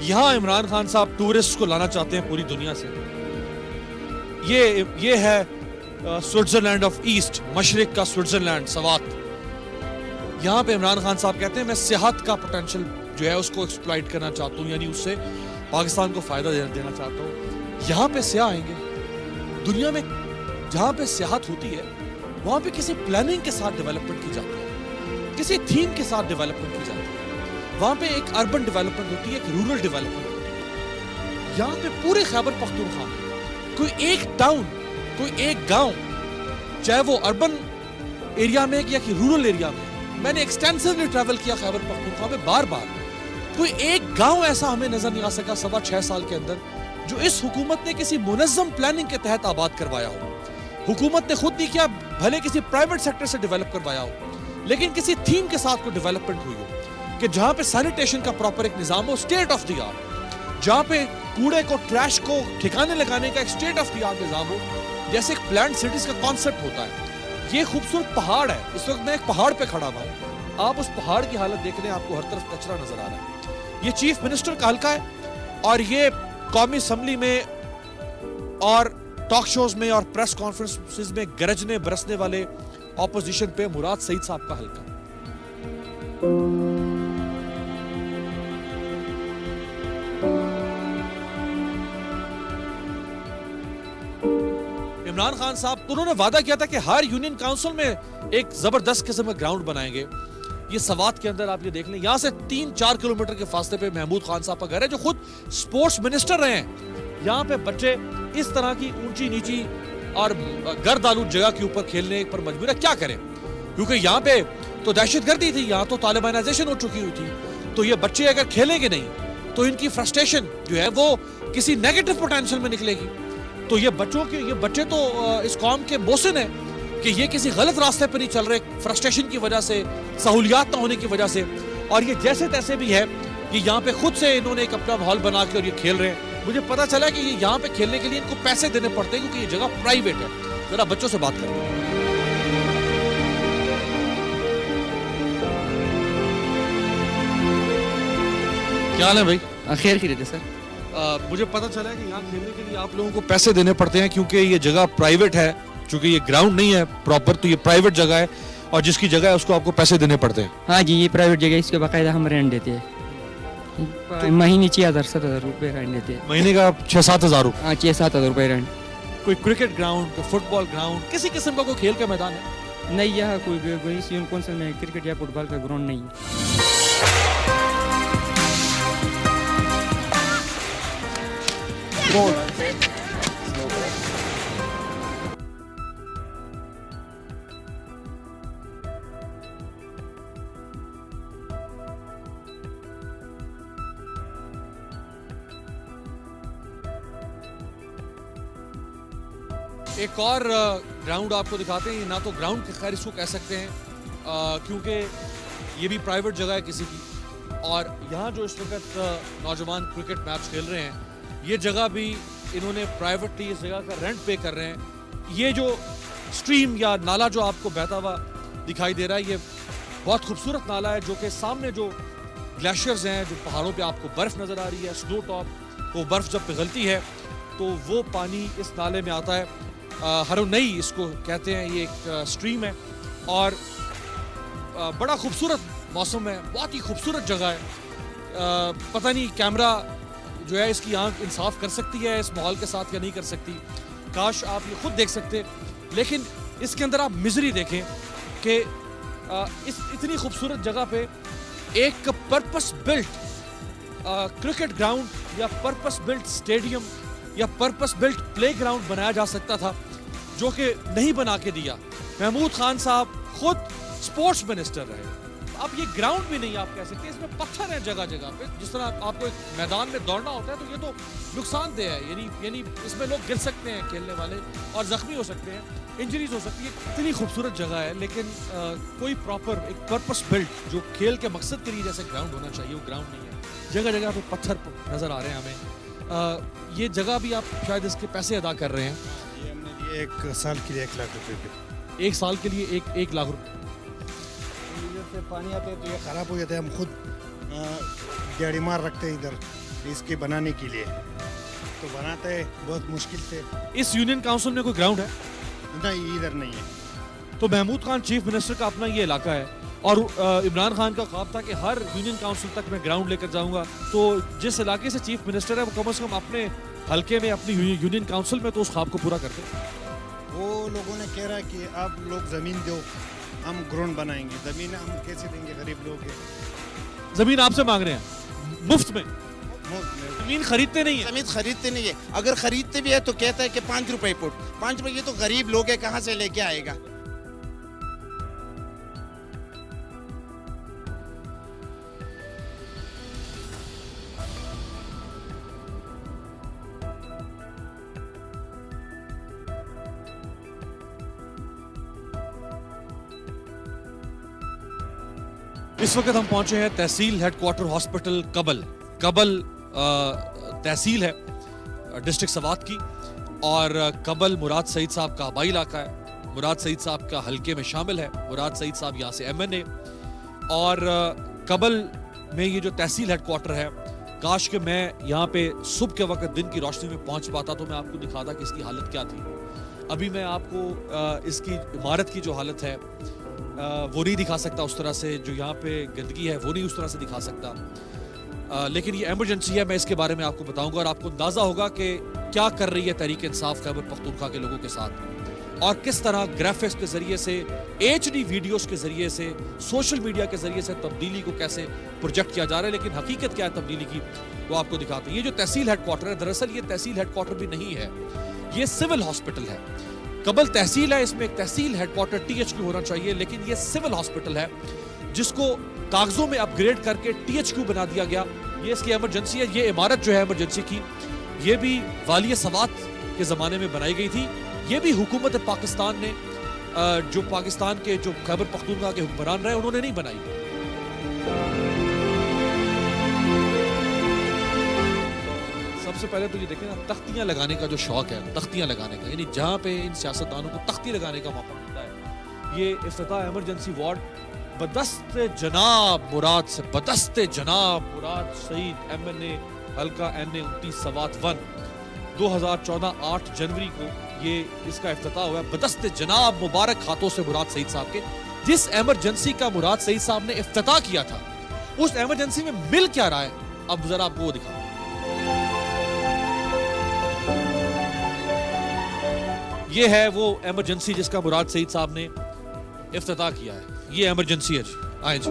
यहाँ इमरान खान साहब टूरिस्ट को लाना चाहते हैं पूरी दुनिया से। ये है स्विट्जरलैंड ऑफ ईस्ट, मशरिक का स्विट्जरलैंड, सवात। यहाँ पे इमरान खान साहब कहते हैं मैं सियाहत का पोटेंशियल जो है उसको एक्सप्लॉइट करना चाहता हूँ, यानी उससे पाकिस्तान को फायदा देना चाहता हूँ। यहाँ पे सियाह आएंगे, दुनिया में जहाँ पे सियाहत होती है वहाँ पे किसी प्लानिंग के साथ डेवलपमेंट की जाती है, किसी थीम के साथ डेवलपमेंट की जाती है। वहाँ पे एक अर्बन डेवलपमेंट होती है, एक रूरल डेवलपमेंट होती है। यहाँ पे पूरे खैबर पख्तूनख्वा में कोई एक टाउन, कोई एक गांव, चाहे वो अर्बन एरिया में या कि रूरल एरिया में, मैंने एक्सटेंसिवली ट्रैवल किया खैबर पख्तूनख्वा में बार बार, कोई एक गांव ऐसा हमें नजर नहीं आ सका 6.25 साल के अंदर जो इस हुकूमत ने किसी मुनज़्ज़म प्लानिंग के तहत आबाद करवाया हो। हुकूमत ने खुद नहीं किया, भले किसी प्राइवेट सेक्टर से डेवलप करवाया हो, लेकिन किसी थीम के साथ कोई डेवलपमेंट हुई हो कि जहां पे सैनिटेशन का प्रॉपर एक निजाम हो, स्टेट ऑफ द आर्ट, जहां पे कूड़े को, ट्रैश को ठिकाने लगाने का एक स्टेट ऑफ द आर्ट निजाम हो, जैसे एक प्लान्ड सिटीज का कॉन्सेप्ट होता है। ये खूबसूरत पहाड़ है, इस वक्त मैं एक पहाड़ पे खड़ा हुआ हूं, आप उस पहाड़ की हालत देख रहे हैं, आपको हर तरफ कचरा नजर आ रहा है। ये चीफ मिनिस्टर का हल्का है और ये कौमी असम्बली में और टॉक शोज में और प्रेस कॉन्फ्रेंसेस में गरजने बरसने वाले ऑपोजिशन पे मुराद सईद साहब का हल्का। इमरान खान साहब तो उन्होंने वादा किया था कि हर यूनियन काउंसिल में एक जबरदस्त किस्म का ग्राउंड बनाएंगे। ये सवात के अंदर आप ये देख लें, यहाँ से 3-4 किलोमीटर के फासले पे महमूद खान साहब का घर है जो खुद स्पोर्ट्स मिनिस्टर रहे हैं। यहाँ पे बच्चे इस तरह की ऊंची नीची और गर्द आलूद जगह के ऊपर खेलने पर मजबूर है, क्या करें, क्योंकि यहाँ पे तो दहशतगर्दी थी, यहाँ तो तालिबानाइजेशन हो चुकी हुई थी। तो ये बच्चे अगर खेलेंगे नहीं तो इनकी फ्रस्ट्रेशन जो है वो किसी नेगेटिव पोटेंशियल में निकलेगी। तो ये बच्चे तो इस कौम के मोहसिन है कि ये किसी गलत रास्ते पर नहीं चल रहे, फ्रस्ट्रेशन की वजह से, सहूलियात ना होने की वजह से, और ये जैसे तैसे भी है कि यहाँ पे खुद से इन्होंने एक अपना माहौल बना के और ये खेल रहे हैं। मुझे पता चला कि ये यहाँ पे खेलने के लिए इनको पैसे देने पड़ते हैं क्योंकि ये जगह प्राइवेट है। जरा बच्चों से बात करते हैं। क्या हाल है भाई? खैर खैरियत है सर। मुझे पता चला है कि यहाँ खेलने के लिए आप लोगों को पैसे देने पड़ते हैं क्योंकि ये जगह प्राइवेट है, क्योंकि ये ग्राउंड नहीं है प्रॉपर, तो ये प्राइवेट जगह है और जिसकी जगह है उसको आपको पैसे देने पड़ते हैं। हाँ जी, ये प्राइवेट जगह है, इसके बाकायदा हम रेंट देते हैं। महीने 6,000-7,000 रुपये रेंट देते हैं। महीने का 6-7 रुपये? हाँ, 6-7 रुपये रेंट। कोई क्रिकेट ग्राउंड, कोई फुटबॉल ग्राउंड, किसी किस्म का कोई खेल का मैदान है? नहीं, यहाँ कोई इस यूनियन काउंसिल में क्रिकेट या फुटबॉल का ग्राउंड नहीं है। एक और ग्राउंड आपको दिखाते हैं। ना तो ग्राउंड के खैर इसको कह सकते हैं क्योंकि ये भी प्राइवेट जगह है किसी की, और यहाँ जो इस वक्त नौजवान क्रिकेट मैच खेल रहे हैं, ये जगह भी इन्होंने प्राइवेटली इस जगह का रेंट पे कर रहे हैं। ये जो स्ट्रीम या नाला जो आपको बहता हुआ दिखाई दे रहा है, ये बहुत खूबसूरत नाला है जो कि सामने जो ग्लेशियर्स हैं, जो पहाड़ों पे आपको बर्फ़ नज़र आ रही है, स्नो टॉप, वो बर्फ़ जब पिघलती है तो वो पानी इस नाले में आता है। हरुनई इसको कहते हैं, ये एक स्ट्रीम है और बड़ा खूबसूरत मौसम है, बहुत ही खूबसूरत जगह है। पता नहीं कैमरा जो है इसकी आंख इंसाफ कर सकती है इस माहौल के साथ या नहीं कर सकती, काश आप ये खुद देख सकते। लेकिन इसके अंदर आप मिजरी देखें कि इस इतनी खूबसूरत जगह पे एक पर्पस बिल्ट क्रिकेट ग्राउंड या पर्पस बिल्ट स्टेडियम या पर्पस बिल्ट प्लेग्राउंड बनाया जा सकता था, जो कि नहीं बना के दिया। महमूद खान साहब खुद स्पोर्ट्स मिनिस्टर रहे, अब ये ग्राउंड भी नहीं आप कह सकते, इसमें पत्थर है जगह जगह पे। जिस तरह आपको एक मैदान में दौड़ना होता है तो ये तो नुकसानदेह है, यानी इसमें लोग गिर सकते हैं खेलने वाले और जख्मी हो सकते हैं, इंजरीज हो सकती है। इतनी खूबसूरत जगह है लेकिन कोई प्रॉपर एक पर्पस बिल्ट जो खेल के मकसद के लिए जैसे ग्राउंड होना चाहिए वो ग्राउंड नहीं है। जगह जगह पे पत्थर नजर आ रहे हैं हमें। ये जगह भी आप शायद इसके पैसे अदा कर रहे हैं। ये हमने लिए 1 साल के लिए 1 लाख रुपए पे। 1 साल के लिए 1 लाख रुपए। से पानी आते तो ये ख़राब हो जाता है, हम खुद गाड़ी मार रखते हैं इधर इसके बनाने के लिए, तो बनाते हैं बहुत मुश्किल से। इस यूनियन काउंसिल में कोई ग्राउंड है? नहीं, इधर नहीं है। तो महमूद खान चीफ मिनिस्टर का अपना ये इलाका है और इमरान खान का ख्वाब था कि हर यूनियन काउंसिल तक मैं ग्राउंड लेकर जाऊंगा। तो जिस इलाके से चीफ मिनिस्टर है वो कम से कम अपने हल्के में, अपनी यूनियन काउंसिल में तो उस ख्वाब को पूरा करते। वो लोगों ने कह रहा है कि आप लोग ज़मीन दो, हम ग्राउंड बनाएंगे। ज़मीन हम कैसे देंगे, गरीब लोग हैं। जमीन आपसे मांग रहे हैं मुफ्त में, जमीन खरीदते नहीं है। जमीन खरीदते नहीं है, अगर खरीदते भी है तो कहता है कि 5 रुपए फुट। 5 रुपए, ये तो गरीब लोग है, कहाँ से लेके आएगा। इस वक्त हम पहुंचे हैं तहसील हेडक्वार्टर हॉस्पिटल कबल। कबल तहसील है डिस्ट्रिक्ट सवात की, और कबल मुराद सईद साहब का आबाई इलाका है। मुराद सईद साहब का हल्के में शामिल है। मुराद सईद साहब यहाँ से MNA, और कबल में ये जो तहसील हेडक्वार्टर है, काश कि मैं यहाँ पे सुबह के वक्त दिन की रोशनी में पहुंच पाता तो मैं आपको दिखाता कि इसकी हालत क्या थी। अभी मैं आपको इसकी इमारत की जो हालत है वो नहीं दिखा सकता उस तरह से, जो यहाँ पे गंदगी है वो नहीं उस तरह से दिखा सकता, लेकिन ये एमरजेंसी है, मैं इसके बारे में आपको बताऊंगा और आपको अंदाजा होगा कि क्या कर रही है तहरीक इंसाफ खैबर पख्तूनख्वा के लोगों के साथ, और किस तरह ग्राफिक्स के जरिए से, HD वीडियोस के जरिए से, सोशल मीडिया के जरिए से तब्दीली को कैसे प्रोजेक्ट किया जा रहा है। लेकिन हकीकत क्या है तब्दीली की, वो आपको दिखाते हैं। ये जो तहसील हेडक्वार्टर है, दरअसल ये तहसील हेडक्वार्टर भी नहीं है, ये सिविल हॉस्पिटल है। कबल तहसील है, इसमें एक तहसील हेडक्वार्टर THQ होना चाहिए, लेकिन ये सिविल हॉस्पिटल है जिसको कागजों में अपग्रेड करके THQ बना दिया गया। ये इसकी इमरजेंसी है। ये इमारत जो है इमरजेंसी की, ये भी वालिय सवात के ज़माने में बनाई गई थी। ये भी हुकूमत पाकिस्तान ने, जो पाकिस्तान के जो खैबर पख्तूनख्वा के हुक्मरान रहे, उन्होंने नहीं बनाई। सबसे पहले तो ये देखें ना, तख्तियां लगाने का जो शौक है, तख्तियां लगाने का, यानी जहाँ पे इन सियासतदानों को तख्ती लगाने का मौका मिलता है। ये इफ्तिताह इमरजेंसी वार्ड बदस्ते जनाब मुराद से, बदस्ते जनाब मुराद सईद MNA हल्का NA 29 सवात 1, 2014 8 जनवरी को ये इसका इफ्तिताह हुआ। बदस्ते जनाब मुबारक हाथों से मुराद सईद साहब के, जिस एमरजेंसी का मुराद सईद साहब ने इफ्तिताह किया था, उस एमरजेंसी में मिल क्या रहा है, अब जरा आपको वो दिखा। ये है वो एमरजेंसी जिसका मुराद सईद साहब ने इफ्तिताह किया है। ये एमरजेंसी है जी, आए जी।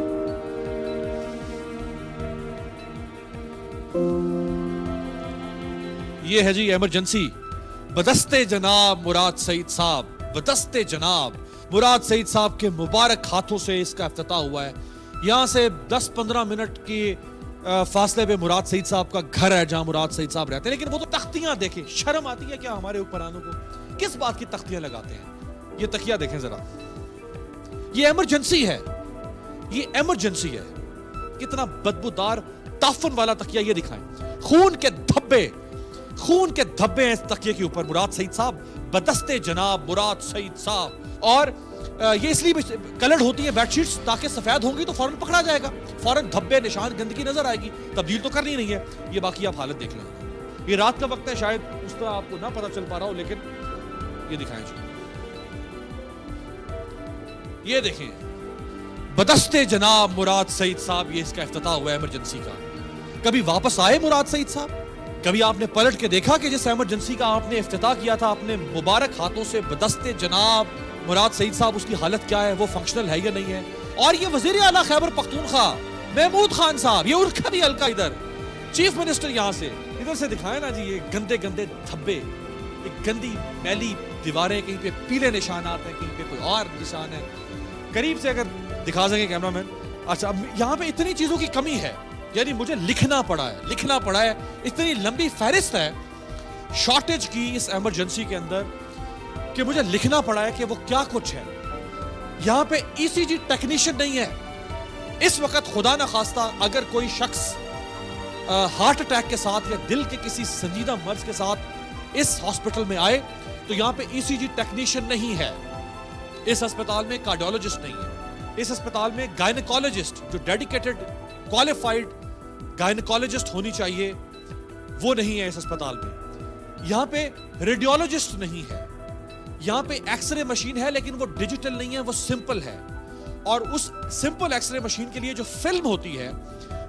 ये है जी एमरजेंसी। बदस्ते जनाब मुराद सईद साहब, बदस्ते जनाब मुराद सईद साहब के मुबारक हाथों से इसका इफ्तिताह हुआ है। यहां से 10-15 मिनट के फासले पे मुराद सईद साहब का घर है जहां मुराद सईद साहब रहते हैं। लेकिन वो तो तख्तियां देखें, शर्म आती है क्या हमारे हुक्मरानों को, किस बात की तख्तियां लगाते हैं। ये तकिया देखें जरा, ये इमरजेंसी है, ये इमरजेंसी है। कितना बदबूदार ताफन वाला तकिया, ये दिखाएं। खून के धब्बे, खून के धब्बे हैं इस तकिए के ऊपर। मुराद सईद साहब, बदस्ते जनाब मुराद सईद साहब। और ये इसलिए भी कलर्ड होती है बेडशीट्स ताकि सफेद होंगी तो फौरन पकड़ा जाएगा, फौरन धब्बे निशान गंदगी नजर आएगी। तब्दील तो करनी नहीं है। ये बाकी आप हालत देख लें। ये रात का वक्त है, शायद उस तरह आपको ना पता चल पा रहा हो, लेकिन ये दिखाएं जी, ये देखें, बदस्ते जनाब मुराद सईद साहब, ये इसका इफ्तिताह हुआ इमरजेंसी का। कभी वापस आए मुराद सईद साहब? कभी आपने पलट के देखा कि जिस इमरजेंसी का आपने इफ्तिताह किया था अपने मुबारक हाथों से, बदस्ते जनाब मुराद सईद साहब, उसकी हालत क्या है, वो फंक्शनल है या नहीं है? और ये वजीर आला खैबर पख्तूनख्वा महमूद खान साहब, ये उनका भी हल्का इधर, चीफ मिनिस्टर यहाँ से, इधर से दिखाए ना जी, ये गंदे गंदे धब्बे, एक गंदी मैली दीवारें, कहीं पे पीले निशानात हैं, कहीं पे कोई और निशान है। करीब से अगर दिखा सकें कैमरामैन। अच्छा, अब यहाँ पे इतनी चीजों की कमी है, यानी मुझे लिखना पड़ा है, इतनी लंबी फहरिस्त है शॉर्टेज की इस इमरजेंसी के अंदर कि मुझे लिखना पड़ा है कि वो क्या कुछ है। यहाँ पे ECG टेक्नीशियन नहीं है इस वक्त। खुदा ना खास्ता अगर कोई शख्स हार्ट अटैक के साथ या दिल के किसी संजीदा मर्ज के साथ इस हॉस्पिटल में आए तो यहाँ पे ECG टेक्नीशियन नहीं है। इस अस्पताल में कार्डियोलॉजिस्ट नहीं है। इस अस्पताल में गायनेकोलॉजिस्ट, जो डेडिकेटेड क्वालिफाइड गायनेकोलॉजिस्ट होनी चाहिए, वो नहीं है इस अस्पताल में। यहाँ पे रेडियोलॉजिस्ट नहीं है। यहाँ पे एक्सरे मशीन है लेकिन वो डिजिटल नहीं है, वो सिंपल है। और उस सिंपल एक्सरे मशीन के लिए जो फिल्म होती है,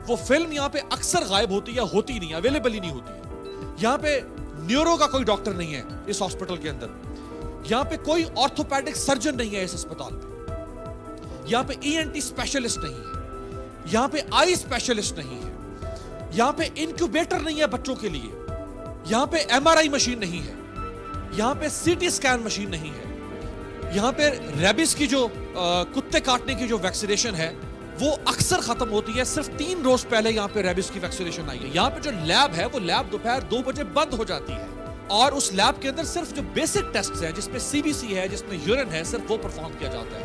वो फिल्म यहाँ पे अक्सर गायब होती है, होती नहीं, अवेलेबल ही नहीं होती है। यहाँ पे न्यूरो का कोई डॉक्टर नहीं है इस हॉस्पिटल के अंदर। यहाँ पे कोई ऑर्थोपेडिक सर्जन नहीं है इस अस्पताल में। यहाँ पे ENT स्पेशलिस्ट नहीं है। यहाँ पे आई स्पेशलिस्ट नहीं है, यहाँ पे इंक्यूबेटर नहीं है बच्चों के लिए, यहाँ पे MRI मशीन नहीं है, यहाँ पे CT स्कैन मशीन नहीं है, यहाँ पे रेबिस की जो कुत्ते काटने की जो वैक्सीनेशन है वो अक्सर खत्म होती है। सिर्फ 3 रोज पहले यहाँ पे रेबिस की वैक्सीनेशन आई है। यहाँ पे जो लैब है वो लैब दोपहर 2 बजे बंद हो जाती है और उस लैब के अंदर सिर्फ जो बेसिक टेस्ट हैं, जिसमें CBC है, जिसमें यूरिन है, सिर्फ वो परफॉर्म किया जाता है।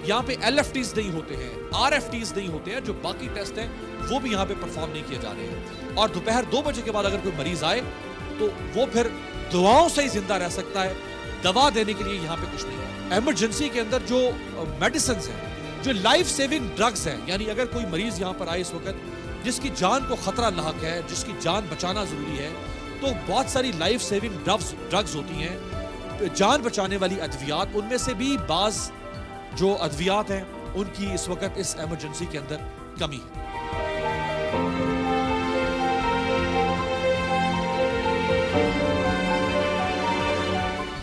यहाँ पे LFTs नहीं होते हैं, RFTs नहीं होते हैं, जो बाकी टेस्ट हैं वो भी यहाँ पे परफॉर्म नहीं किए जा रहे हैं। और दोपहर 2 बजे के बाद अगर कोई मरीज आए तो वो फिर दुआओं से ही जिंदा रह सकता है, दवा देने के लिए यहाँ पे कुछ नहीं है। इमरजेंसी के अंदर जो मेडिसिन हैं, जो लाइफ सेविंग ड्रग्स हैं, यानी अगर कोई मरीज यहाँ पर आए इस वक्त जिसकी जान को खतरा लाक है, जिसकी जान बचाना जरूरी है, तो बहुत सारी लाइफ सेविंग ड्रग्स होती हैं, जान बचाने वाली अद्वियात, उनमें से भी बाज जो अद्वियात हैं उनकी इस वक्त इस इमरजेंसी के अंदर कमी है।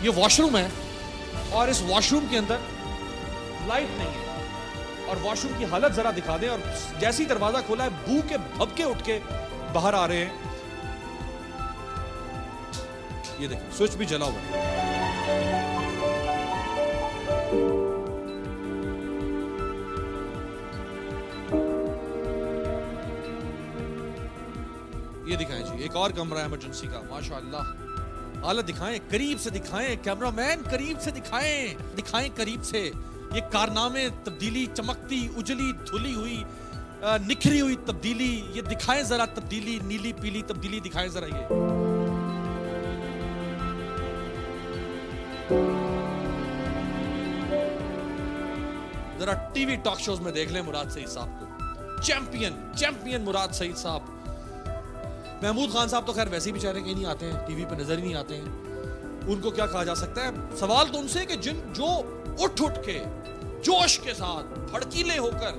ये वॉशरूम है और इस वॉशरूम के अंदर लाइट नहीं है और वॉशरूम की हालत जरा दिखा दें। और जैसे ही दरवाजा खोला है बू के भभके उठ के बाहर आ रहे हैं। ये देखिए स्विच भी जला हुआ है। ये दिखाएं जी, एक और कमरा है इमरजेंसी का, माशाअल्लाह। हालत दिखाएं, करीब से दिखाएं, कैमरामैन करीब से दिखाएं करीब से। ये कारनामे, तब्दीली, चमकती, उजली, धुली हुई, निखरी हुई तब्दीली, ये दिखाएं जरा तब्दीली, नीली पीली तब्दीली दिखाएं जरा। ये जरा टीवी टॉक शोज में देख लें मुराद सईद साहब को। चैंपियन मुराद सईद साहब। महमूद खान साहब तो खैर वैसे ही बेचारे कहीं नहीं आते हैं, टीवी पे नजर ही नहीं आते हैं। उनको क्या कहा जा सकता है? सवाल तो उनसे कि जो उठ के जोश के साथ भड़कीले होकर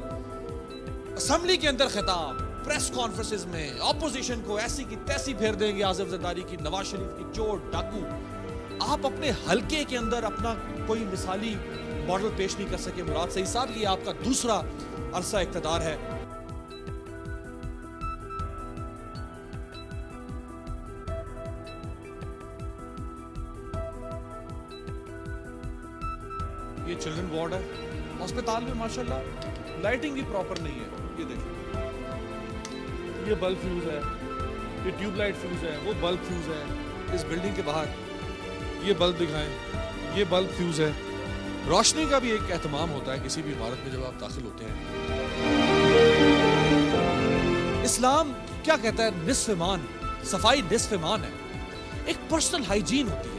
असेंबली के अंदर खिताब, प्रेस कॉन्फ्रेंसेस में ऑपोजिशन को ऐसी की तैसी फेर देंगे, आसिफ जरदारी की, नवाज शरीफ की, चोर डाकू। आप अपने हलके के अंदर अपना कोई मिसाली मॉडल पेश नहीं कर सके मुराद सईद साहब। ये आपका दूसरा अरसा इक़्तिदार है। ये चिल्ड्रन वार्ड है। अस्पताल में माशाल्लाह लाइटिंग भी प्रॉपर नहीं है। ये देखिए, ये बल्ब फ्यूज है, ये ट्यूबलाइट फ्यूज है, वो बल्ब फ्यूज है। इस बिल्डिंग के बाहर ये बल्ब दिखाएं, ये बल्ब फ्यूज है। रोशनी का भी एक एहतमाम होता है किसी भी इमारत में जब आप दाखिल होते हैं। इस्लाम क्या कहता है? निस्फ़ ईमान, सफाई निस्फ़ ईमान है। एक पर्सनल हाइजीन होती है।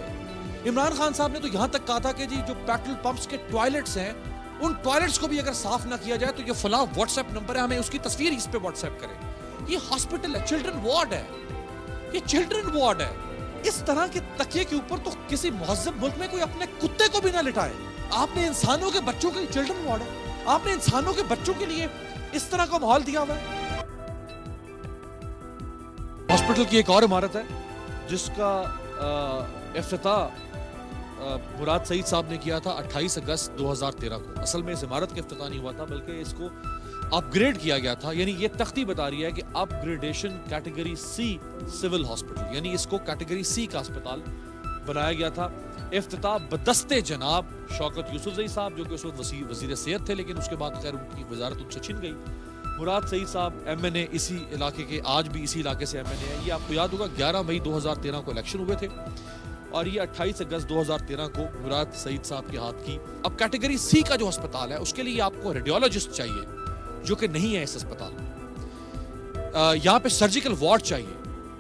इमरान खान साहब ने तो यहां तक कहा था कि जी जो पेट्रोल पंप्स के टॉयलेट्स हैं, उन टॉयलेट्स को भी अगर साफ ना किया जाए तो ये फला व्हाट्सएप नंबर है, हमें उसकी तस्वीर इस पे व्हाट्सएप करें। ये हॉस्पिटल है, चिल्ड्रन वार्ड है, ये चिल्ड्रन वार्ड है। इस तरह के तकिए के ऊपर तो किसी मुहज्जब मुल्क में कोई अपने कुत्ते को भी ना लिटाए। आपने इंसानों के बच्चों के लिए चिल्ड्रन वार्ड है, आपने इंसानों के बच्चों के लिए इस तरह का माहौल दिया हुआ है। हॉस्पिटल की एक और इमारत है जिसका इफ्तिताह मुराद सईद साहब ने किया था 28 अगस्त 2013 को। असल में इस इमारत का इफ्तिताह नहीं हुआ था बल्कि इसको अपग्रेड किया गया था। यानी ये तख्ती बता रही है कि upgradation category C civil hospital, यानी इसको कैटेगरी C का अस्पताल बनाया गया था। इफ्तिताह बदस्ते जनाब शौकत यूसुफजई साहब, जो कि उस वक्त वजीर सेहत थे, लेकिन उसके बाद खैर उनकी वजारत उनसे छिन गई। मुराद सईद साहब MNA, इसी इलाके के, आज भी इसी इलाके से MNA है। ये आपको याद होगा 11 मई 2013 को इलेक्शन हुए थे और ये 28 अगस्त 2013 को मुराद सईद साहब के हाथ की। अब कैटेगरी C का जो अस्पताल है उसके लिए आपको रेडियोलॉजिस्ट चाहिए जो कि नहीं है इस अस्पताल में। यहाँ पे सर्जिकल वार्ड चाहिए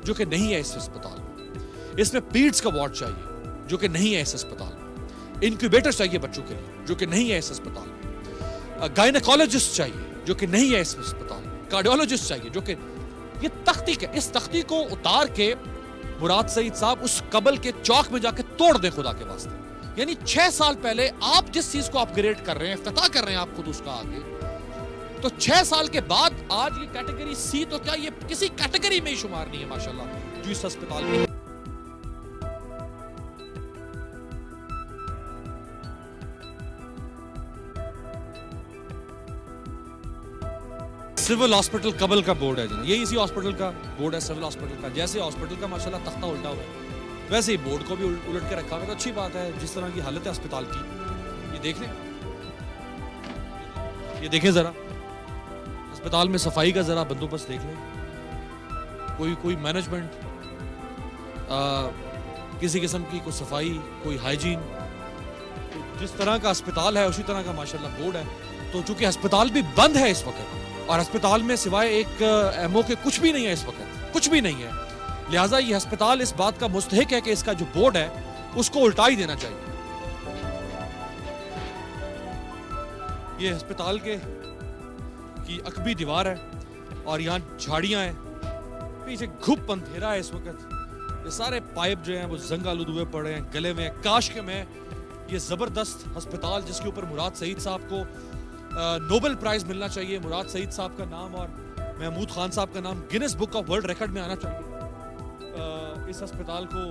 जो कि नहीं है इस अस्पताल में। इसमें पीड्स का वार्ड चाहिए जो कि नहीं है इस अस्पताल में। इंक्यूबेटर चाहिए बच्चों के लिए जो कि नहीं है इस अस्पताल में। गायनेकोलॉजिस्ट चाहिए जो कि नहीं है इस अस्पताल में। कार्डियोलॉजिस्ट चाहिए जो कि, ये तख्ती के, इस तख्ती को उतार के मुराद सईद साहब उस कबल के चौक में जाके तोड़ दें खुदा के वास्ते। यानी 6 साल पहले आप जिस चीज को अपग्रेड कर रहे हैं, इफ्तिताह कर रहे हैं आप खुद उसका आगे, तो 6 साल के बाद आज ये कैटेगरी C, तो क्या ये किसी कैटेगरी में ही शुमार नहीं है माशाल्लाह जो इस अस्पताल में। सिविल हॉस्पिटल कबल का बोर्ड है जी, ये इसी हॉस्पिटल का बोर्ड है, सिविल हॉस्पिटल का। जैसे हॉस्पिटल का माशाल्लाह तख्ता उल्टा हुआ है, वैसे ही बोर्ड को भी उलट के रखा हुआ है। तो अच्छी बात है, जिस तरह की हालत है अस्पताल की, ये देख लें, ये देखें ज़रा अस्पताल में सफाई का ज़रा बंदोबस्त देख लें। कोई मैनेजमेंट, किसी किस्म की कोई सफाई, कोई हाइजीन, जिस तरह का अस्पताल है उसी तरह का माशाल्लाह बोर्ड है। तो चूंकि अस्पताल भी बंद है इस वक्त, और अस्पताल में सिवाय एक एमओ के कुछ भी नहीं है इस वक्त, कुछ भी नहीं है, लिहाजा ये अस्पताल इस बात का मुस्तहिक है कि इसका जो बोर्ड है उसको उल्टा ही देना चाहिए। ये अस्पताल की अकबी दीवार है और यहाँ झाड़ियाँ हैं, पीछे घुप अंधेरा है इस वक्त। ये सारे पाइप जो हैं वो जंग आलूद हुए पड़े हैं, गले में। काश के मैं ये ज़बरदस्त अस्पताल जिसके ऊपर मुराद सईद साहब को नोबेल प्राइज़ मिलना चाहिए, मुराद सईद साहब का नाम और महमूद खान साहब का नाम Guinness book of world record में आना चाहिए। इस अस्पताल को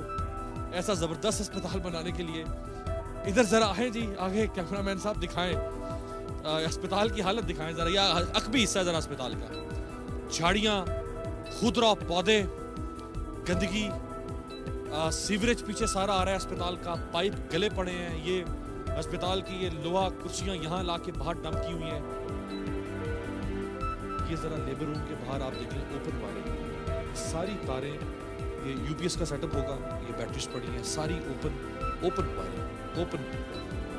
ऐसा ज़बरदस्त अस्पताल बनाने के लिए इधर ज़रा आए जी, आगे कैमरामैन साहब दिखाएं, अस्पताल की हालत दिखाएं ज़रा, या अकबी हिस्सा ज़रा अस्पताल का। झाड़ियाँ, खुदरा पौधे, गंदगी, सीवरेज पीछे सारा आ रहा है अस्पताल का, पाइप गले पड़े हैं। ये अस्पताल की ये लोहा कुर्सियां यहाँ लाके बाहर डंप की हुई हैं। ये जरा लेबर रूम के बाहर आप देख लें, ओपन वायरिंग, सारी तारें, ये यूपीएस का सेटअप होगा, ये बैटरीज पड़ी हैं, सारी ओपन वायरिंग, ओपन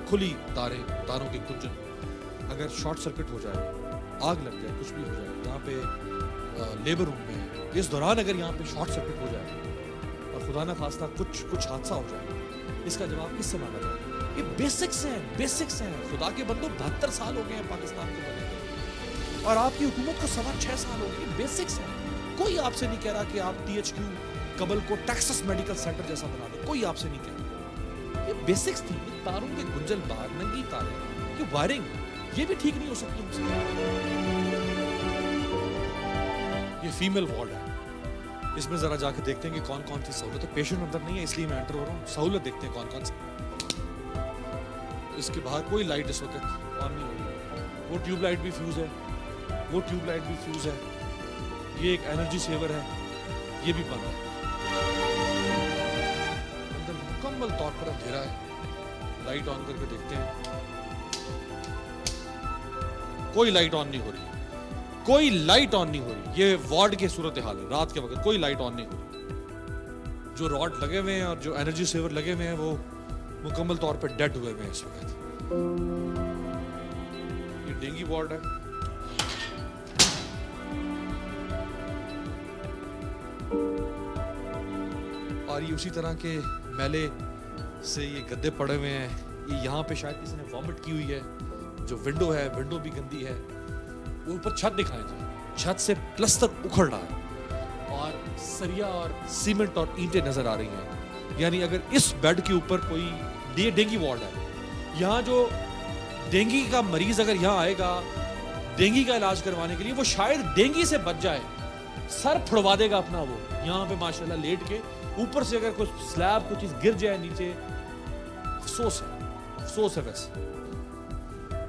खुली तारों की कुंजन। अगर शॉर्ट सर्किट हो जाए, आग लग जाए, कुछ भी हो जाए, यहाँ पे लेबर रूम में इस दौरान अगर यहाँ पे शॉर्ट सर्किट हो जाए और खुदा ना खास्ता कुछ हादसा हो जाए, इसका जवाब किससे मांगा जाए? ये बेसिक्स हैं। खुदा के बंदो 72 साल हो गए हैं पाकिस्तान को बने और आपकी हुकूमत को 6.25 साल हो गए। ये बेसिक्स हैं। कोई आपसे नहीं कह रहा कि आप THQ कबल को टेक्सास मेडिकल सेंटर जैसा बना दो, कोई आपसे नहीं कह रहा। ये बेसिक्स थी। ये तारों के गुंजल बाहर, नंगी तारें, ये वायरिंग, ये भी ठीक नहीं हो सकती हमसे। ये फीमेल वार्ड है, इसमें जरा जाके देखते हैं कि कौन कौन सी सहूलत है। पेशेंट अंदर नहीं है इसलिए मैं एंटर हो रहा हूँ, सहूलत देखते हैं कौन कौन सी। इसके बाहर कोई लाइट इस वक्त ऑन नहीं हो रही, वो ट्यूबलाइट भी फ्यूज है, वो ट्यूबलाइट भी फ्यूज है। ये एक एनर्जी सेवर है, ये भी बंद है। अंदर मुकम्मल तौर पर अंधेरा है। लाइट ऑन करके देखते हैं, कोई लाइट ऑन नहीं हो रही, कोई लाइट ऑन नहीं हो रही। ये वार्ड की सूरत हाल है, रात के वक्त कोई लाइट ऑन नहीं हो रही। जो रॉड लगे हुए हैं और जो एनर्जी सेवर लगे हुए हैं वो मुकम्मल तौर पे डेड हुए हैं इस वक्त। ये डेंगी वार्ड है। और ये उसी तरह के मैले से ये गद्दे पड़े हुए हैं। ये यहाँ पे शायद किसी ने वॉमिट की हुई है। जो विंडो है, विंडो भी गंदी है। ऊपर छत दिखाएं जी, छत से प्लास्टर उखड़ रहा है और सरिया और सीमेंट और ईंटें नजर आ रही हैं। यानी अगर इस बेड के ऊपर कोई, ये डेंगी वार्ड है, यहाँ जो डेंगी का मरीज अगर यहाँ आएगा डेंगी का इलाज करवाने के लिए, वो शायद डेंगी से बच जाए, सर फुड़वा देगा अपना वो यहाँ पे माशाल्लाह लेट के। ऊपर से अगर कुछ स्लैब कुछ चीज गिर जाए नीचे, अफसोस है वैसे।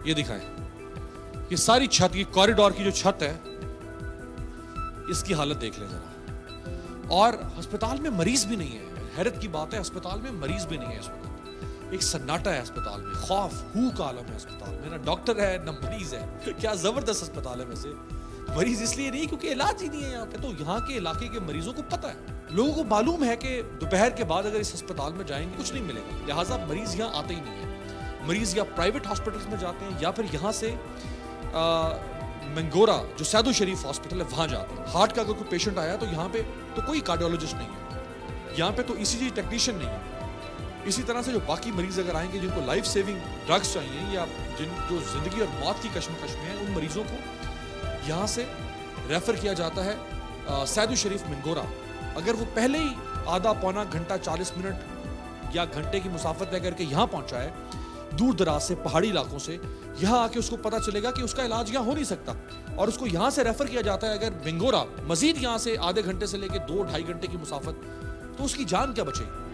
ये दिखाएं, ये सारी छत, ये कॉरिडोर की जो छत है, इसकी हालत देख लें जरा। और अस्पताल में मरीज भी नहीं है। हैरत की बात है, अस्पताल में मरीज भी नहीं है इस वक्त। एक सन्नाटा है अस्पताल में, खौफ हू का आलम है अस्पताल में। ना डॉक्टर है ना मरीज है। क्या जबरदस्त अस्पताल है वैसे। मरीज इसलिए नहीं क्योंकि इलाज ही नहीं है यहाँ पे। तो यहाँ के इलाके के मरीजों को पता है, लोगों को मालूम है कि दोपहर के बाद अगर इस अस्पताल में जाएंगे कुछ नहीं मिलेगा, लिहाजा मरीज यहाँ आते ही नहीं है। मरीज या प्राइवेट हॉस्पिटल्स में जाते हैं या फिर यहाँ से मंगोरा जो सैदो शरीफ हॉस्पिटल है वहाँ जाते हैं। हार्ट का अगर कोई पेशेंट आया तो यहाँ पे तो कोई कार्डियोलॉजिस्ट नहीं है, यहाँ पे तो ECG टेक्नीशियन नहीं है। इसी तरह से जो बाकी मरीज अगर आएंगे जिनको लाइफ सेविंग ड्रग्स चाहिए या जो जिंदगी और मौत की कश्मकश में है, उन मरीजों को यहाँ से रेफर किया जाता है सैदो शरीफ मंगोरा। अगर वो पहले ही आधा पौना घंटा 40 मिनट या घंटे की मुसाफत तय करके यहाँ पहुँचा है, दूर दराज से पहाड़ी इलाकों से, यहाँ आके उसको पता चलेगा कि उसका इलाज यहाँ हो नहीं सकता और उसको यहाँ से रेफर किया जाता है। अगर मंगोरा मजीद यहाँ से आधे घंटे से लेकर 2-2.5 घंटे की मुसाफत, तो उसकी जान क्या बचेगी।